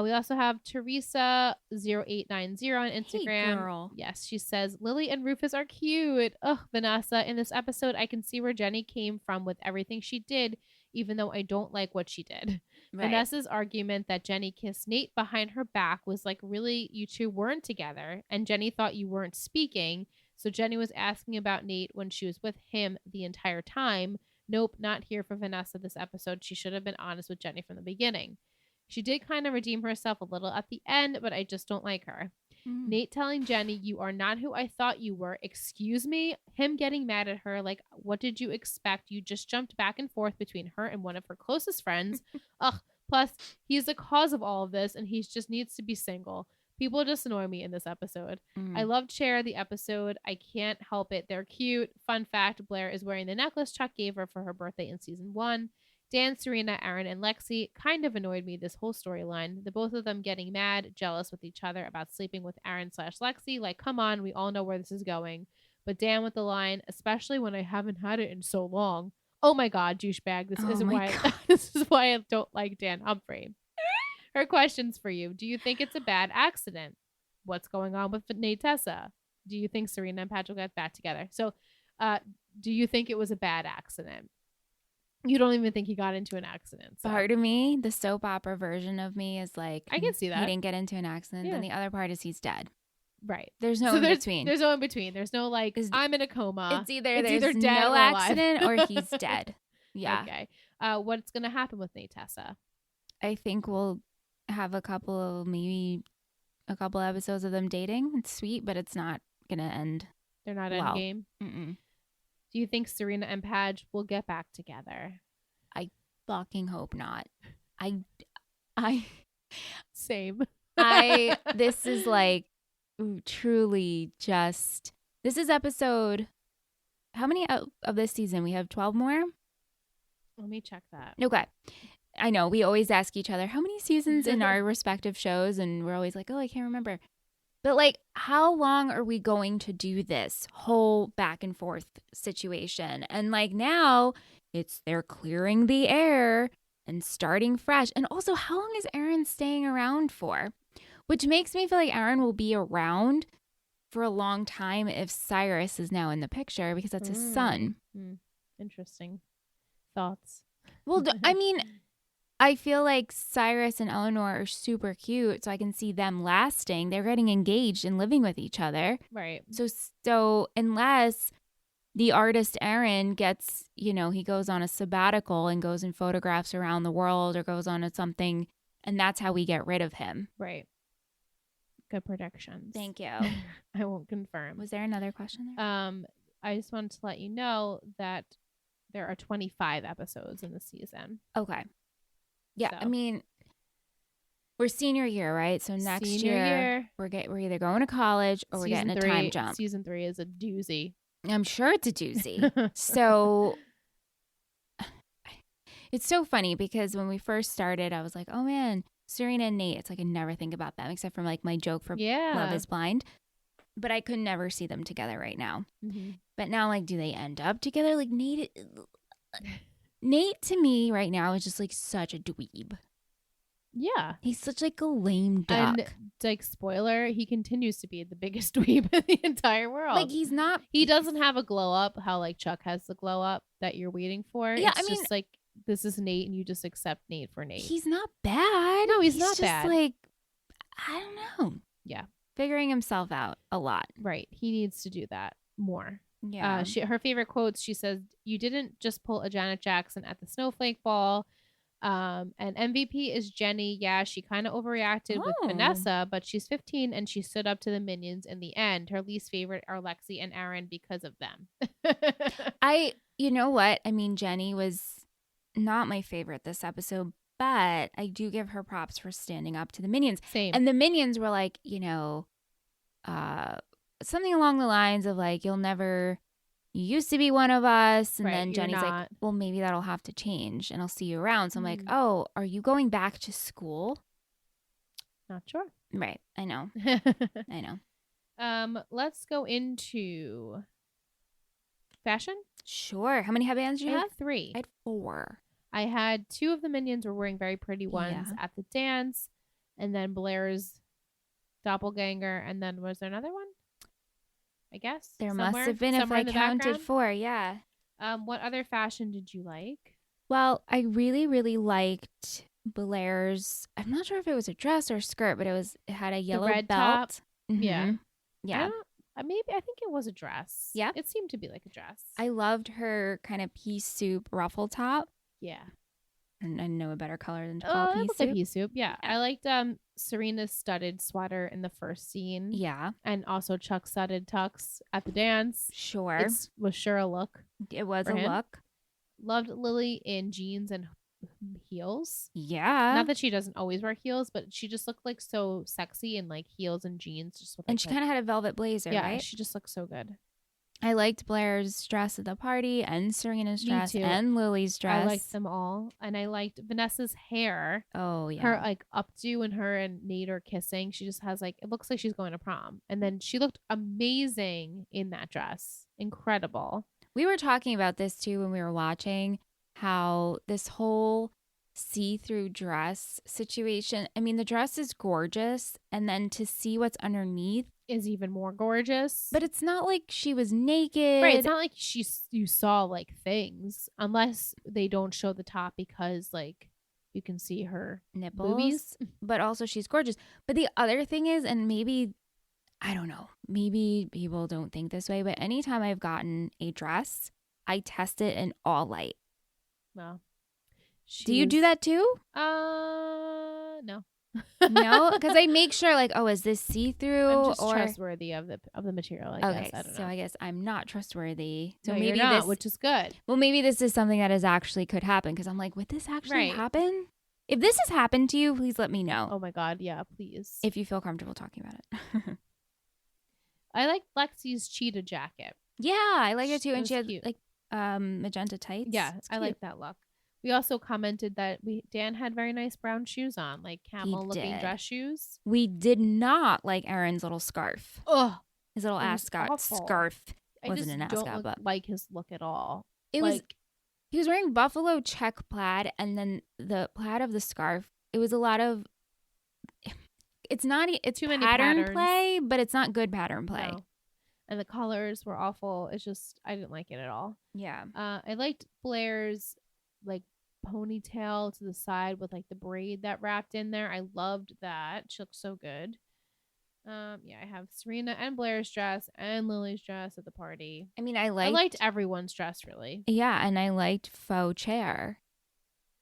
We also have Teresa0890 on Instagram. Hey, girl. Yes, she says, Lily and Rufus are cute. Ugh, Vanessa, in this episode, I can see where Jenny came from with everything she did, even though I don't like what she did. Right. Vanessa's argument that Jenny kissed Nate behind her back was like, really, you two weren't together, and Jenny thought you weren't speaking, so Jenny was asking about Nate when she was with him the entire time. Nope, not here for Vanessa this episode. She should have been honest with Jenny from the beginning. She did kind of redeem herself a little at the end, but I just don't like her. Nate telling Jenny, you are not who I thought you were. Excuse me? Him getting mad at her, like, what did you expect? You just jumped back and forth between her and one of her closest friends. Ugh. Plus, he's the cause of all of this, and he just needs to be single. People just annoy me in this episode. I loved Cher, the episode. I can't help it. They're cute. Fun fact, Blair is wearing the necklace Chuck gave her for her birthday in season 1. Dan, Serena, Aaron, and Lexi kind of annoyed me this whole storyline. The both of them getting mad, jealous with each other about sleeping with Aaron/Lexi. Like, come on, we all know where this is going. But Dan with the line, especially when I haven't had it in so long. Oh my God, douchebag. This is why I don't like Dan Humphrey. Her questions for you. Do you think it's a bad accident? What's going on with Nate Tessa? Do you think Serena and Patrick got back together? So, do you think it was a bad accident? You don't even think he got into an accident. So. Part of me, the soap opera version of me, is like, I can see that. He didn't get into an accident. Yeah. Then the other part is he's dead. Right. There's no in between. There's no in between. There's no like, I'm in a coma. It's either there's dead no or accident or he's dead. Yeah. Okay. What's going to happen with Nate Tessa? I think we'll have a couple episodes of them dating. It's sweet, but it's not going to end. They're not well. endgame? Mm-mm. Do you think Serena and Padge will get back together? I fucking hope not. Same. This is like truly just, this is episode, how many of this season? We have 12 more? Let me check that. Okay. I know we always ask each other how many seasons in our respective shows, and we're always like, oh, I can't remember. But like, how long are we going to do this whole back and forth situation? And like now they're clearing the air and starting fresh. And also, how long is Aaron staying around for? Which makes me feel like Aaron will be around for a long time if Cyrus is now in the picture, because that's his son. Interesting thoughts. Well, I mean, I feel like Cyrus and Eleanor are super cute, so I can see them lasting. They're getting engaged and living with each other. Right. So unless the artist Aaron gets, he goes on a sabbatical and goes and photographs around the world or goes on something, and that's how we get rid of him. Right. Good predictions. Thank you. I won't confirm. Was there another question there? I just wanted to let you know that there are 25 episodes in the season. Okay. Yeah, So. I mean, we're senior year, right? So next year, we're either going to college or we're getting a time jump. Season 3 is a doozy. I'm sure it's a doozy. So it's so funny because when we first started, I was like, oh man, Serena and Nate. It's like I never think about them except from like my joke for Love is Blind. But I could never see them together right now. Mm-hmm. But now, like, do they end up together? Like Nate to me right now is just like such a dweeb. Yeah. He's such like a lame duck. And like, spoiler, he continues to be the biggest dweeb in the entire world. Like, he's not. He doesn't have a glow up how like Chuck has the glow up that you're waiting for. Yeah, it's just like, this is Nate and you just accept Nate for Nate. He's not bad. No, he's not just bad. Like, I don't know. Yeah. Figuring himself out a lot. Right. He needs to do that more. Yeah. Her favorite quotes, she says, "You didn't just pull a Janet Jackson at the snowflake ball." And MVP is Jenny. Yeah, she kind of overreacted with Oh. Vanessa, but she's 15 and she stood up to the minions in the end. Her least favorite are Lexi and Aaron because of them. You know what? I mean, Jenny was not my favorite this episode, but I do give her props for standing up to the minions. Same. And the minions were like, something along the lines of like, you used to be one of us. And Right, then you're Jenny's like, not. well, maybe that'll have to change and I'll see you around. So I'm like, Mm. oh, are you going back to school? Not sure. Right. I know. I know. Let's go into fashion. Sure. How many headbands do you I have? had 3. I had 4. I had 2 of the minions were wearing very pretty ones Yeah. at the dance, and then Blair's doppelganger, and then was there another one? I guess There somewhere- must have been if somewhere I in the counted background. 4. Yeah. What other fashion did you like? Well, I really, really liked Blair's. I'm not sure if it was a dress or a skirt, but it had a yellow red belt. top. Mhm. Yeah. Yeah. I think it was a dress. Yeah? It seemed to be like a dress. I loved her kind of pea soup ruffle top. Yeah. And I know a better color than to call It pea was soup. a pea soup. Yeah. Yeah. I liked Serena's studded sweater in the first scene. Yeah, And also Chuck's studded tux at the dance. sure. It was sure a look. It was for a him. look. Loved Lily in jeans and heels. Yeah. Not that she doesn't always wear heels, but she just looked like so sexy in like heels and jeans. Just with, And she kind of had a velvet blazer, yeah, right? she just looked so good. I liked Blair's dress at the party and Serena's Me dress too. and Lily's dress. I liked them all, and I liked Vanessa's hair. Oh, yeah. Her like updo and her and Nate are kissing. She just has like it looks like she's going to prom, and then she looked amazing in that dress. Incredible. We were talking about this too when we were watching, how this whole see-through dress situation, I mean, the dress is gorgeous, and then to see what's underneath, Is even more gorgeous. but it's not like she was naked. right, it's not like you saw like things unless they don't show the top because like you can see her nipples, boobies. but also she's gorgeous. But the other thing is, and maybe, I don't know, maybe people don't think this way, but anytime I've gotten a dress, I test it in all light. Well, Do you do that too? No. No, because I make sure, like, oh, is this see-through I'm just or trustworthy of the material. I okay? guess I don't know. So I guess I'm not trustworthy. So No, maybe you're not, this, which is good. well, maybe this is something that is actually could happen. Because I'm like, would this actually Right. happen? If this has happened to you, please let me know. Oh my god, yeah, please. If you feel comfortable talking about it. I like Lexi's cheetah jacket. Yeah, I like it too, It and was she had cute. like magenta tights. Yeah, It's I cute. like that look. We also commented that Dan had very nice brown shoes on, like camel looking did. dress shoes. We did not like Aaron's little scarf. Ugh, His little It was ascot awful. scarf. I Wasn't just an don't ascot, but like his look at all. It was. Like, He was wearing buffalo check plaid, and then the plaid of the scarf. It was a lot of. It's not. It's Too many pattern patterns. play, but it's not good pattern play. no. And the colors were awful. It's just I didn't like it at all. Yeah. I liked Blair's like ponytail to the side with like the braid that wrapped in there. I loved that. She looked so good. Yeah, I have Serena and Blair's dress and Lily's dress at the party. I mean, I I liked. liked everyone's dress really. Yeah, and I liked faux chair.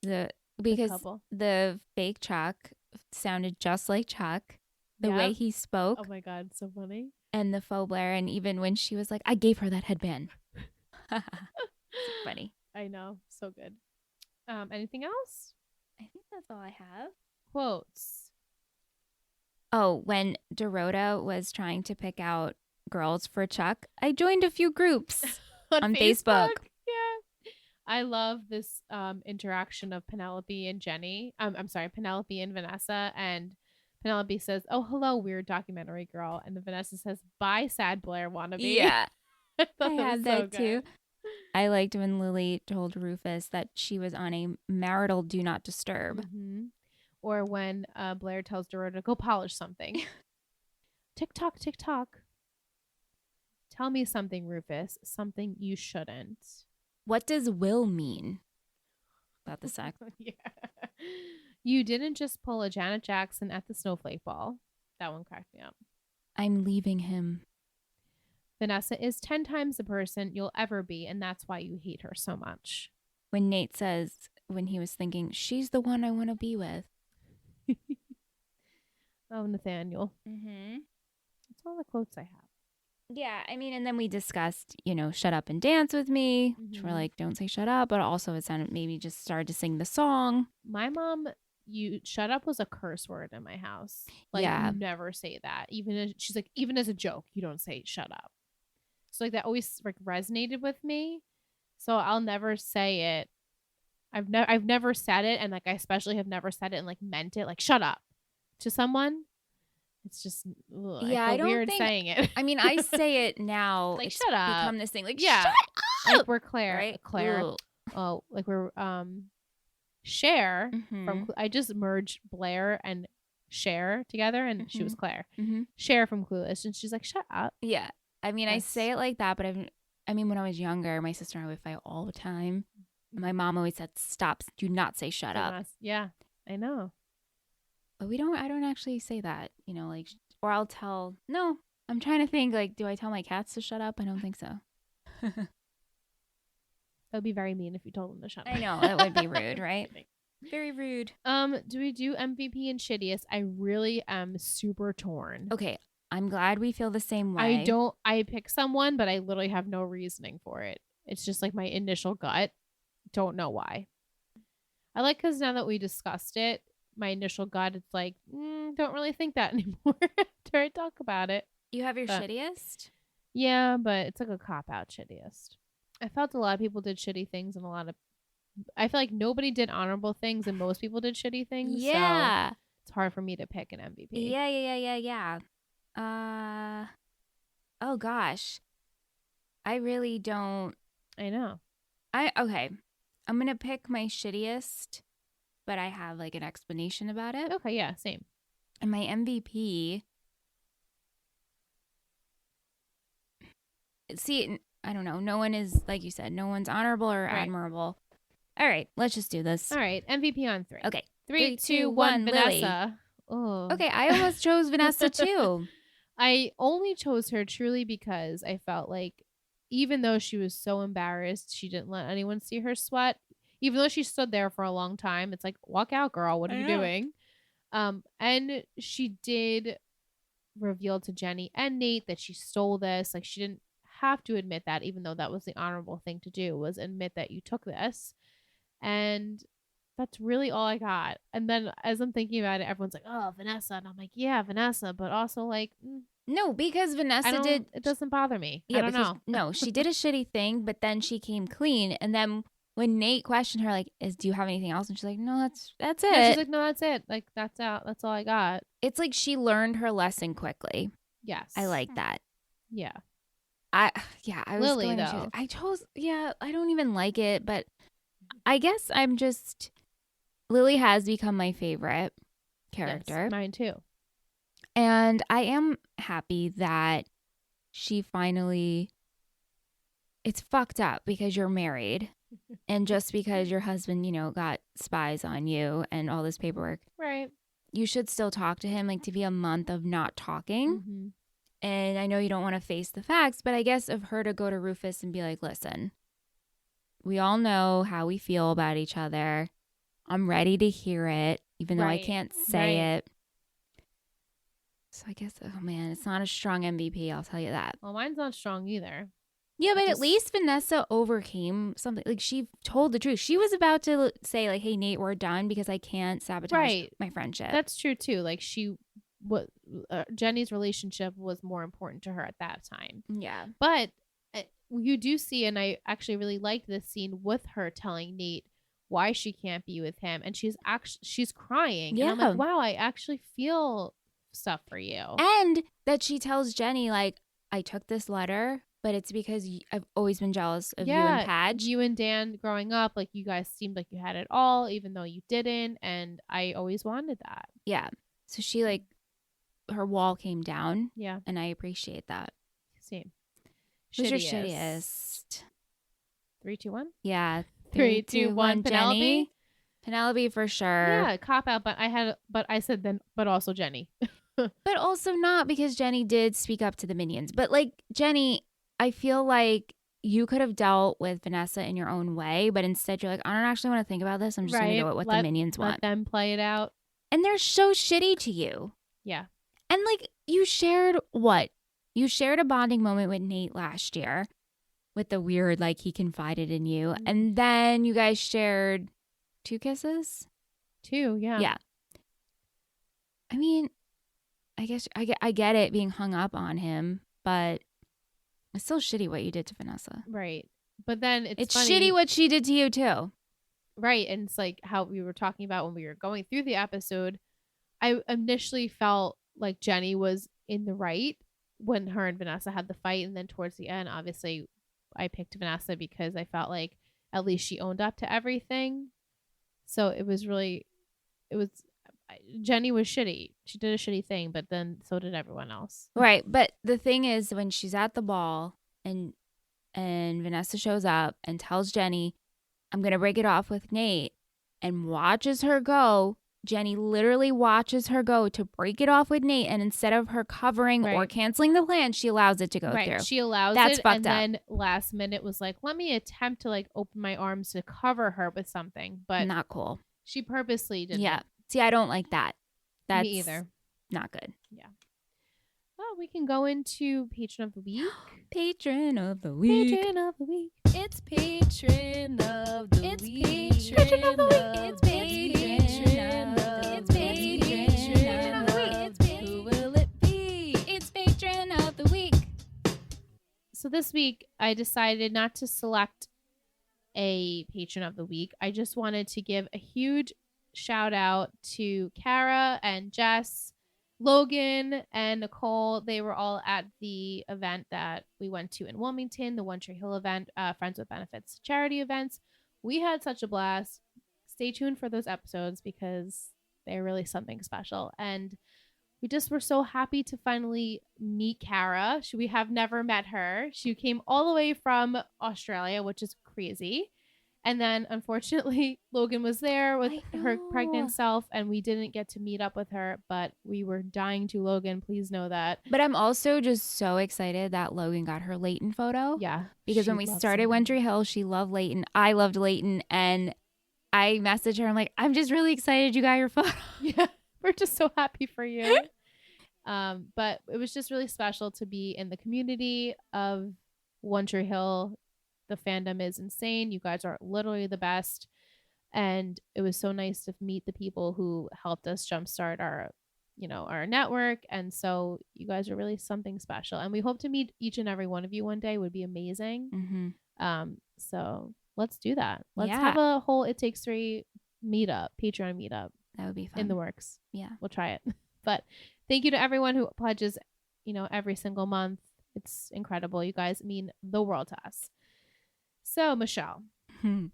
Because couple. the fake Chuck sounded just like Chuck. The way Yep. he spoke. Oh my god, so funny. And the faux Blair, and even when she was like, I gave her that headband. Funny. I know, so good. Anything else? I think that's all I have. Quotes. Oh, when Dorota was trying to pick out girls for Chuck, I joined a few groups. On Facebook. Yeah. I love this interaction of Penelope and Jenny. I'm sorry, Penelope and Vanessa. And Penelope says, "Oh, hello, weird documentary girl." And the Vanessa says, "Bye, sad Blair wannabe." Yeah, I, thought I that was had so that good. too. I liked when Lily told Rufus that she was on a marital do not disturb. Mhm. Or when Blair tells Dorota, "Go polish something." Tick tock, tick tock. Tell me something, Rufus. Something you shouldn't. What does will mean about the sex? Yeah. You didn't just pull a Janet Jackson at the snowflake ball. That one cracked me up. I'm leaving him. Vanessa is 10 times the person you'll ever be, and that's why you hate her so much. When Nate says, when he was thinking, she's the one I want to be with. Oh, Nathaniel. Mm-hmm. That's all the quotes I have. Yeah, I mean, and then we discussed, shut up and dance with me, which we're Mhm. like, don't say shut up, but also it sounded maybe just started to sing the song. My mom, shut up was a curse word in my house. Like, Yeah. you never say that. She's like, even as a joke, you don't say shut up. So like that always like resonated with me. So I'll never say it. I've never said it, and like I especially have never said it and like meant it, like shut up to someone. It's just Yeah, I I feel don't weird think- saying it. I mean, I say it now. Like, It's shut up. become this thing. Like, Yeah. shut Like up. we're Claire, Right? Claire. Ugh. Oh, like we're Cher Mhm. from. I just merged Blair and Cher together, and she was Claire. Mhm. Cher from Clueless, and she's like, "Shut up." Yeah. I mean, I Yes. say it like that, but when I was younger, my sister and I would fight all the time. My mom always said, stop, do not say shut up. Yeah, I know. But I don't actually say that, like, or I'll tell, no, I'm trying to think, like, do I tell my cats to shut up? I don't think so. That would be very mean if you told them to shut up. I know, that would be rude, right? Very rude. Do we do MVP and shittiest? I really am super torn. Okay, I'm glad we feel the same way. I pick someone, but I literally have no reasoning for it. It's just like my initial gut. Don't know why. I like because now that we discussed it, my initial gut, it's like, don't really think that anymore after I talk about it. You have your But- shittiest? Yeah, but it's like a cop-out shittiest. I felt a lot of people did shitty things and I feel like nobody did honorable things and most people did shitty things. Yeah. So it's hard for me to pick an MVP. Yeah. Oh gosh. I really don't. I know. Okay. I'm going to pick my shittiest, but I have like an explanation about it. Okay, yeah, same. And my MVP. See, I don't know. No one is, like you said, no one's honorable or Right. admirable. All right, let's just do this. All right, MVP on 3. Okay. 3, 3, 2, 2, 1, 1, Lily. Vanessa. Oh. Okay, I almost chose Vanessa too. I only chose her truly because I felt like even though she was so embarrassed, she didn't let anyone see her sweat. Even though she stood there for a long time, it's like, walk out, girl. What are you doing? And she did reveal to Jenny and Nate that she stole this. Like, she didn't have to admit that, even though that was the honorable thing to do, was admit that you took this. And that's really all I got. And then as I'm thinking about it, everyone's like, oh, Vanessa. And I'm like, yeah, Vanessa. But also like, No, because Vanessa did. it doesn't bother me. Yeah, I don't because, know. No, she did a shitty thing, but then she came clean. And then when Nate questioned her, like, do you have anything else? And she's like, no, that's it. No, she's like, no, that's it. Like, that's out. That's all I got. It's like she learned her lesson quickly. Yes. I like that. Yeah. I was Lily, going to though. I chose, I don't even like it, but I guess Lily has become my favorite character. Yes, mine too. And I am happy that she finally, it's fucked up because you're married. And just because your husband, got spies on you and all this paperwork, Right. you should still talk to him. Like, to be a month of not talking. Mm-hmm. And I know you don't want to face the facts, but I guess of her to go to Rufus and be like, listen, we all know how we feel about each other. I'm ready to hear it, even though I Right. can't say Right. it. So I guess, oh man, it's not a strong MVP, I'll tell you that. Well, mine's not strong either. Yeah, but at Just- least Vanessa overcame something. Like, she told the truth. She was about to say, like, hey, Nate, we're done because I can't sabotage Right. my friendship. That's true too. Like Jenny's relationship was more important to her at that time. Yeah. But you do see, and I actually really liked this scene with her telling Nate why she can't be with him, and she's crying. And I'm Yeah. like, wow, I actually feel stuff for you. And that she tells Jenny, like, I took this letter, but it's because I've always been jealous of you and Padge. You and Dan growing up, like you guys seemed like you had it all, even though you didn't, and I always wanted that. Yeah. So she, like, her wall came down, Yeah, and I appreciate that. same. Who's your shittiest? 3, 2, 1. Yeah. 3, 2, 1. Jenny. Penelope. Penelope for sure. Yeah, cop out, but I said then, but also Jenny. But also not, because Jenny did speak up to the minions. But like, Jenny, I feel like you could have dealt with Vanessa in your own way, but instead you're like, I don't actually want to think about this. I'm just going to go with what the minions want. Let them play it out. And they're so shitty to you. Yeah. And like, you shared what? You shared a bonding moment with Nate last year with the weird, like, he confided in you. Mm-hmm. And then you guys shared 2 kisses? 2, yeah. Yeah. I mean, I guess I get it being hung up on him, but it's still shitty what you did to Vanessa. Right. But then it's funny. Shitty what she did to you too. Right. And it's like how we were talking about when we were going through the episode. I initially felt like Jenny was in the right when her and Vanessa had the fight. And then towards the end, obviously, I picked Vanessa because I felt like at least she owned up to everything. So Jenny was shitty. She did a shitty thing, but then so did everyone else. Right. But the thing is, when she's at the ball and Vanessa shows up and tells Jenny, I'm going to break it off with Nate, and watches her go, Jenny literally watches her go to break it off with Nate, and instead of her covering or canceling the plan, she allows it to go through. She allows That's it, fucked and up. then last minute was like, let me attempt to like open my arms to cover her with something, but not cool. She purposely didn't. Yeah. See, I don't like that. That's me either. Not good. Yeah. Well, we can go into Patron of the Week. Patron of the Week. Patron of the Week. It's Patron of the It's Week. Patron of the Week. It's Patron of the Week. It's Patron of the Week. Who will it be? It's Patron of the Week. So this week, I decided not to select a Patron of the Week. I just wanted to give a huge shout out to Kara and Jess, Logan and Nicole. They were all at the event that we went to in Wilmington, the One Tree Hill event, Friends with Benefits charity events. We had such a blast. Stay tuned for those episodes because they're really something special. And we just were so happy to finally meet Kara. We have never met her. She came all the way from Australia, which is crazy. And then, unfortunately, Logan was there with her pregnant self, and we didn't get to meet up with her, but we were dying to. Logan, please know that. But I'm also just so excited that Logan got her Leighton photo. Yeah. Because when we started One Tree Hill, she loved Leighton. I loved Leighton. And I messaged her. I'm like, I'm just really excited you got your photo. Yeah. We're just so happy for you. But it was just really special to be in the community of One Tree Hill. The fandom is insane. You guys are literally the best. And it was so nice to meet the people who helped us jumpstart our network. And so you guys are really something special. And we hope to meet each and every one of you one day. It would be amazing. Mm-hmm. So let's do that. Let's Yeah. have a whole It Takes 3 meetup, Patreon meetup. That would be fun. In the works. Yeah. We'll try it. But thank you to everyone who pledges, every single month. It's incredible. You guys mean the world to us. So, Michelle, I'm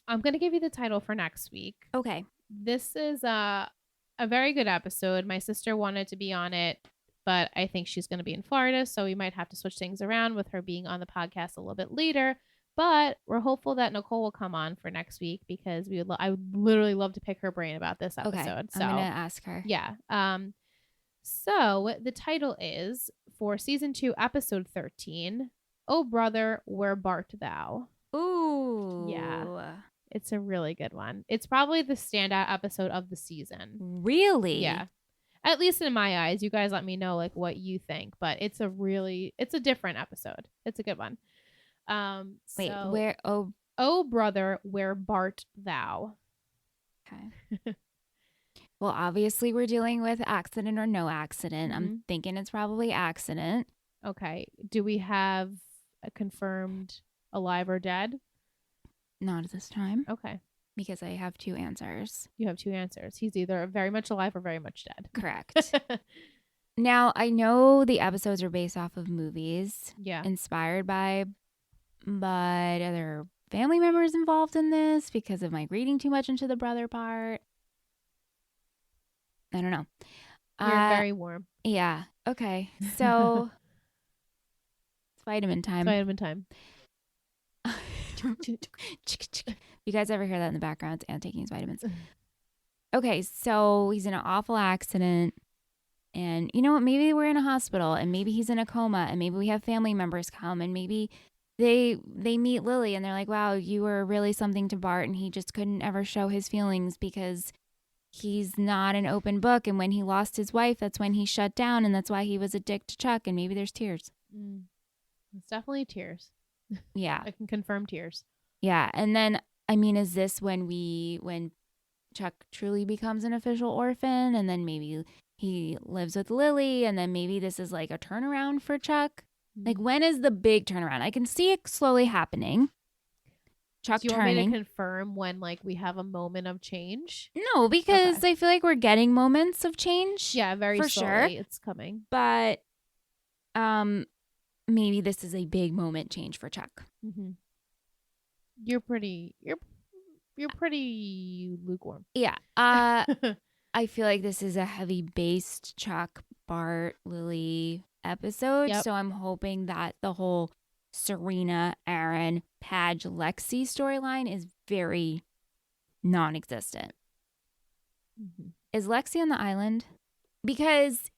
going to give you the title for next week. Okay. This is a very good episode. My sister wanted to be on it, but I think she's going to be in Florida, so we might have to switch things around with her being on the podcast a little bit later. But we're hopeful that Nicole will come on for next week because I would literally love to pick her brain about this episode. Okay. So I'm going to ask her. Yeah. So the title is for season 2, episode 13. Oh, brother, where Bart thou? Ooh. Yeah. It's a really good one. It's probably the standout episode of the season. Really? Yeah. At least in my eyes. You guys let me know what you think, but it's a different episode. It's a good one. Wait, where? Oh, brother, where Bart thou? Okay. Well, obviously we're dealing with accident or no accident. Mm-hmm. I'm thinking it's probably accident. Okay. Do we have a confirmed alive or dead? Not at this time. Okay. Because I have 2 answers. You have 2 answers. He's either very much alive or very much dead. Correct. Now, I know the episodes are based off of movies. Yeah. Inspired by, but are there family members involved in this because of my reading too much into the brother part? I don't know. You're very warm. Yeah. Okay. So it's vitamin time. It's vitamin time. You guys ever hear that in the background? It's Anne taking his vitamins. Okay, so he's in an awful accident. And you know what? Maybe we're in a hospital and maybe he's in a coma and maybe we have family members come and maybe they meet Lily and they're like, wow, you were really something to Bart and he just couldn't ever show his feelings because he's not an open book. And when he lost his wife, that's when he shut down and that's why he was a dick to Chuck. And maybe there's tears. It's definitely tears. Yeah. I can confirm tears. Yeah. And then, I mean, is this when Chuck truly becomes an official orphan and then maybe he lives with Lily and then maybe this is like a turnaround for Chuck? Like, when is the big turnaround? I can see it slowly happening. Chuck Do you turning. want me to confirm when like we have a moment of change? No, because I feel like we're getting moments of change. Yeah, very for slowly. sure. It's coming. But maybe this is a big moment change for Chuck. Mm-hmm. You're pretty lukewarm. Yeah. I feel like this is a heavy based Chuck, Bart, Lily episode. Yep. So I'm hoping that the whole Serena, Aaron, Padge, Lexi storyline is very non-existent. Mm-hmm. Is Lexi on the island? Because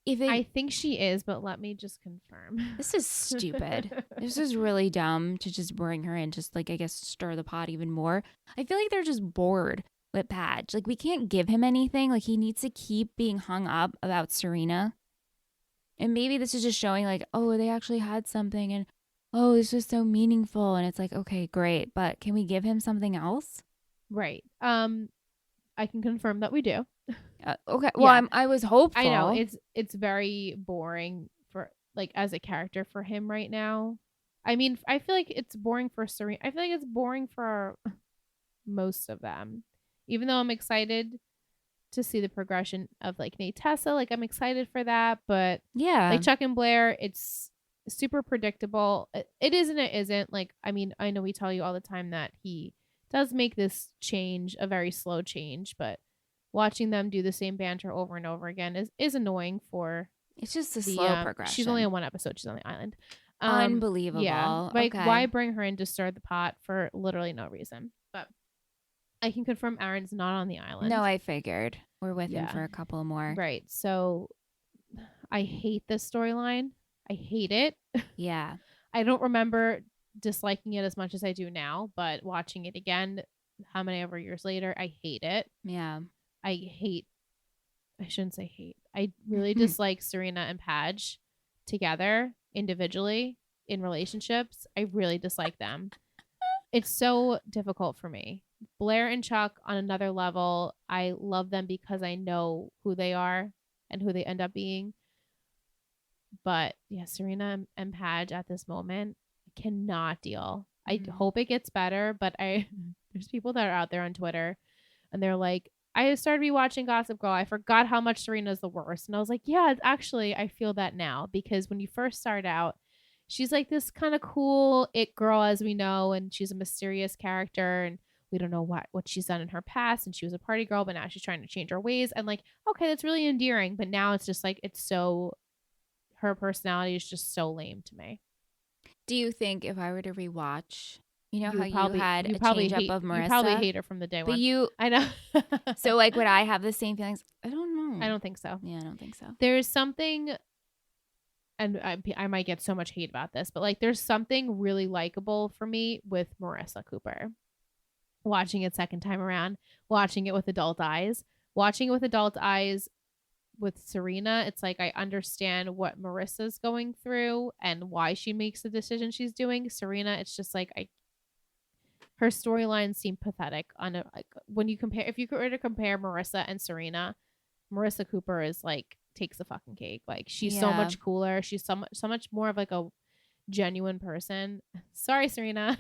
I think she is, but let me just confirm. This is stupid. This is really dumb to just bring her in, just like, I guess, stir the pot even more. I feel like they're just bored with Padge. Like, we can't give him anything. Like, he needs to keep being hung up about Serena. And maybe this is just showing like, oh, they actually had something and oh, this was so meaningful. And it's like, okay, great. But can we give him something else? Right. I can confirm that we do. Okay. Well, Yeah. I was hopeful. I know it's very boring for like as a character for him right now. I mean, I feel like it's boring for Serena. I feel like it's boring for most of them. Even though I'm excited to see the progression of like Nate Tessa, like I'm excited for that, but yeah, like Chuck and Blair, it's super predictable. It is and it isn't. Like, I mean, I know we tell you all the time that he does make this change, a very slow change, but watching them do the same banter over and over again is annoying for it's just a slow progression. She's only on one episode. She's on the island. Unbelievable. Yeah. Like, okay. why bring her in to stir the pot for literally no reason? But I can confirm Aaron's not on the island. No, I figured. We're with him for a couple more. Right. So I hate this storyline. I hate it. Yeah. I don't remember disliking it as much as I do now, but watching it again, how many ever years later, I hate it. Yeah. I shouldn't say hate. I really dislike Serena and Padge together individually in relationships. I really dislike them. It's so difficult for me. Blair and Chuck on another level. I love them because I know who they are and who they end up being. But yeah, Serena and Padge at this moment, I cannot deal. I hope it gets better, but there's people that are out there on Twitter and they're like, I started rewatching Gossip Girl. I forgot how much Serena's the worst. And I was like, yeah, actually, I feel that now because when you first start out, she's like this kind of cool it girl, as we know, and she's a mysterious character and we don't know what she's done in her past, and she was a party girl, but now she's trying to change her ways. And like, okay, that's really endearing, but now it's just like her personality is just so lame to me. Do you think if I were to rewatch, you know you how you had a change up of Marissa? You probably hate her from the day one. I know. So like, would I have the same feelings? I don't know. I don't think so. Yeah, I don't think so. There's something, and I might get so much hate about this, but like there's something really likable for me with Marissa Cooper. Watching it second time around, watching it with adult eyes, with Serena, it's like I understand what Marissa's going through and why she makes the decision she's doing. Serena, it's just like her storylines seem pathetic. When you compare, if you were to compare Marissa and Serena, Marissa Cooper is like takes the fucking cake. Like she's so much cooler. She's so much more of like a genuine person. Sorry, Serena.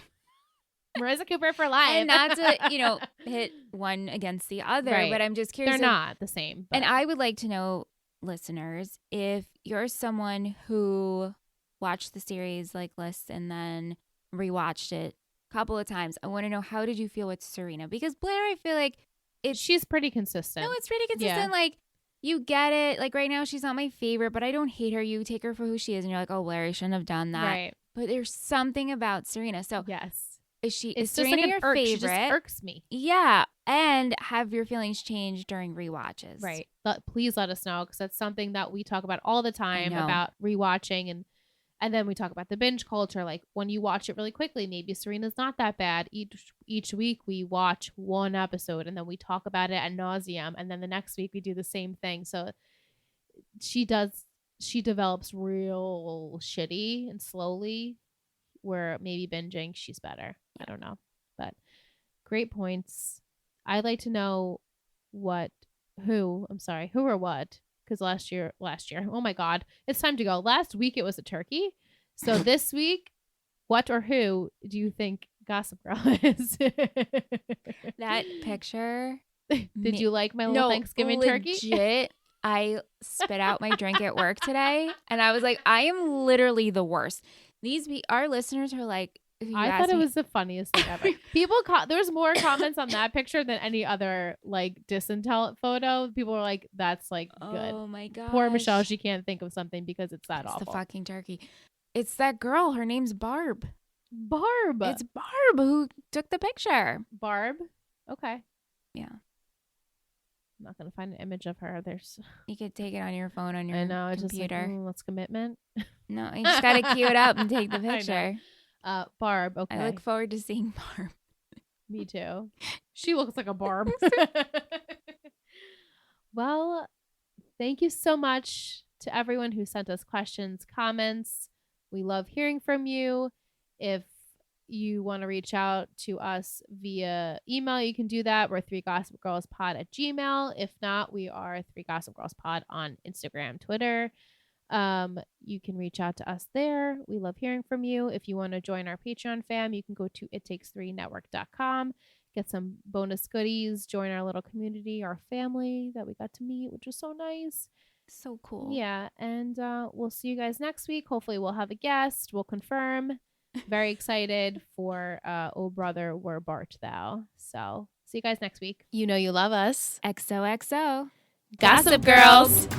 Marissa Cooper for life. And not to, hit one against the other, right. But I'm just curious. They're not the same. But. And I would like to know, listeners, if you're someone who watched the series like Liz and then rewatched it a couple of times, I want to know, how did you feel with Serena? Because Blair, I feel like she's pretty consistent. No, it's pretty consistent. Yeah. Like, you get it. Like, right now, she's not my favorite, but I don't hate her. You take her for who she is, and you're like, oh, Blair, you shouldn't have done that. Right. But there's something about Serena. So yes. Is It's just Serena like your an irk. She just favorite? irks me. Yeah, and have your feelings changed during rewatches? Right. But please let us know, because that's something that we talk about all the time know. about rewatching, and then we talk about the binge culture. Like when you watch it really quickly, maybe Serena's not that bad. Each week we watch one episode and then we talk about it ad nauseum, and then the next week we do the same thing. So she develops real shitty and slowly, where maybe binging she's better. I don't know. But great points. I'd like to know who or what, because last year, oh my God, it's time to go. Last week it was a turkey. So this week, what or who do you think Gossip Girl is? That picture. Did you like my little Thanksgiving turkey? Legit, I spit out my drink at work today, and I was like, I am literally the worst. Our listeners are like, I thought it was the funniest thing ever. There's more comments on that picture than any other like disintel photo. People were like, "That's like good." Oh my god, poor Michelle. She can't think of something because it's that awful. The fucking turkey. It's that girl. Her name's Barb. Barb. It's Barb who took the picture. Barb. Okay. Yeah. I'm not gonna find an image of her. You could take it on your phone on your computer. Just like, that's commitment. No, you just gotta cue it up and take the picture. Barb. Okay. I look forward to seeing Barb. Me too. She looks like a Barb. Well, thank you so much to everyone who sent us questions, comments. We love hearing from you. If you want to reach out to us via email, you can do that. We're 3gossipgirlspod@gmail.com. If not, we are 3gossipgirlspod on Instagram, Twitter. You can reach out to us there. We love hearing from you. If you want to join our Patreon fam, you can go to ittakes3network.com, get some bonus goodies, join our little community, our family that we got to meet, which was so nice. So cool. Yeah. And we'll see you guys next week. Hopefully we'll have a guest. We'll confirm. Very excited for Oh Brother, Where Bart Thou. So see you guys next week. You know you love us. XOXO. Gossip Girls.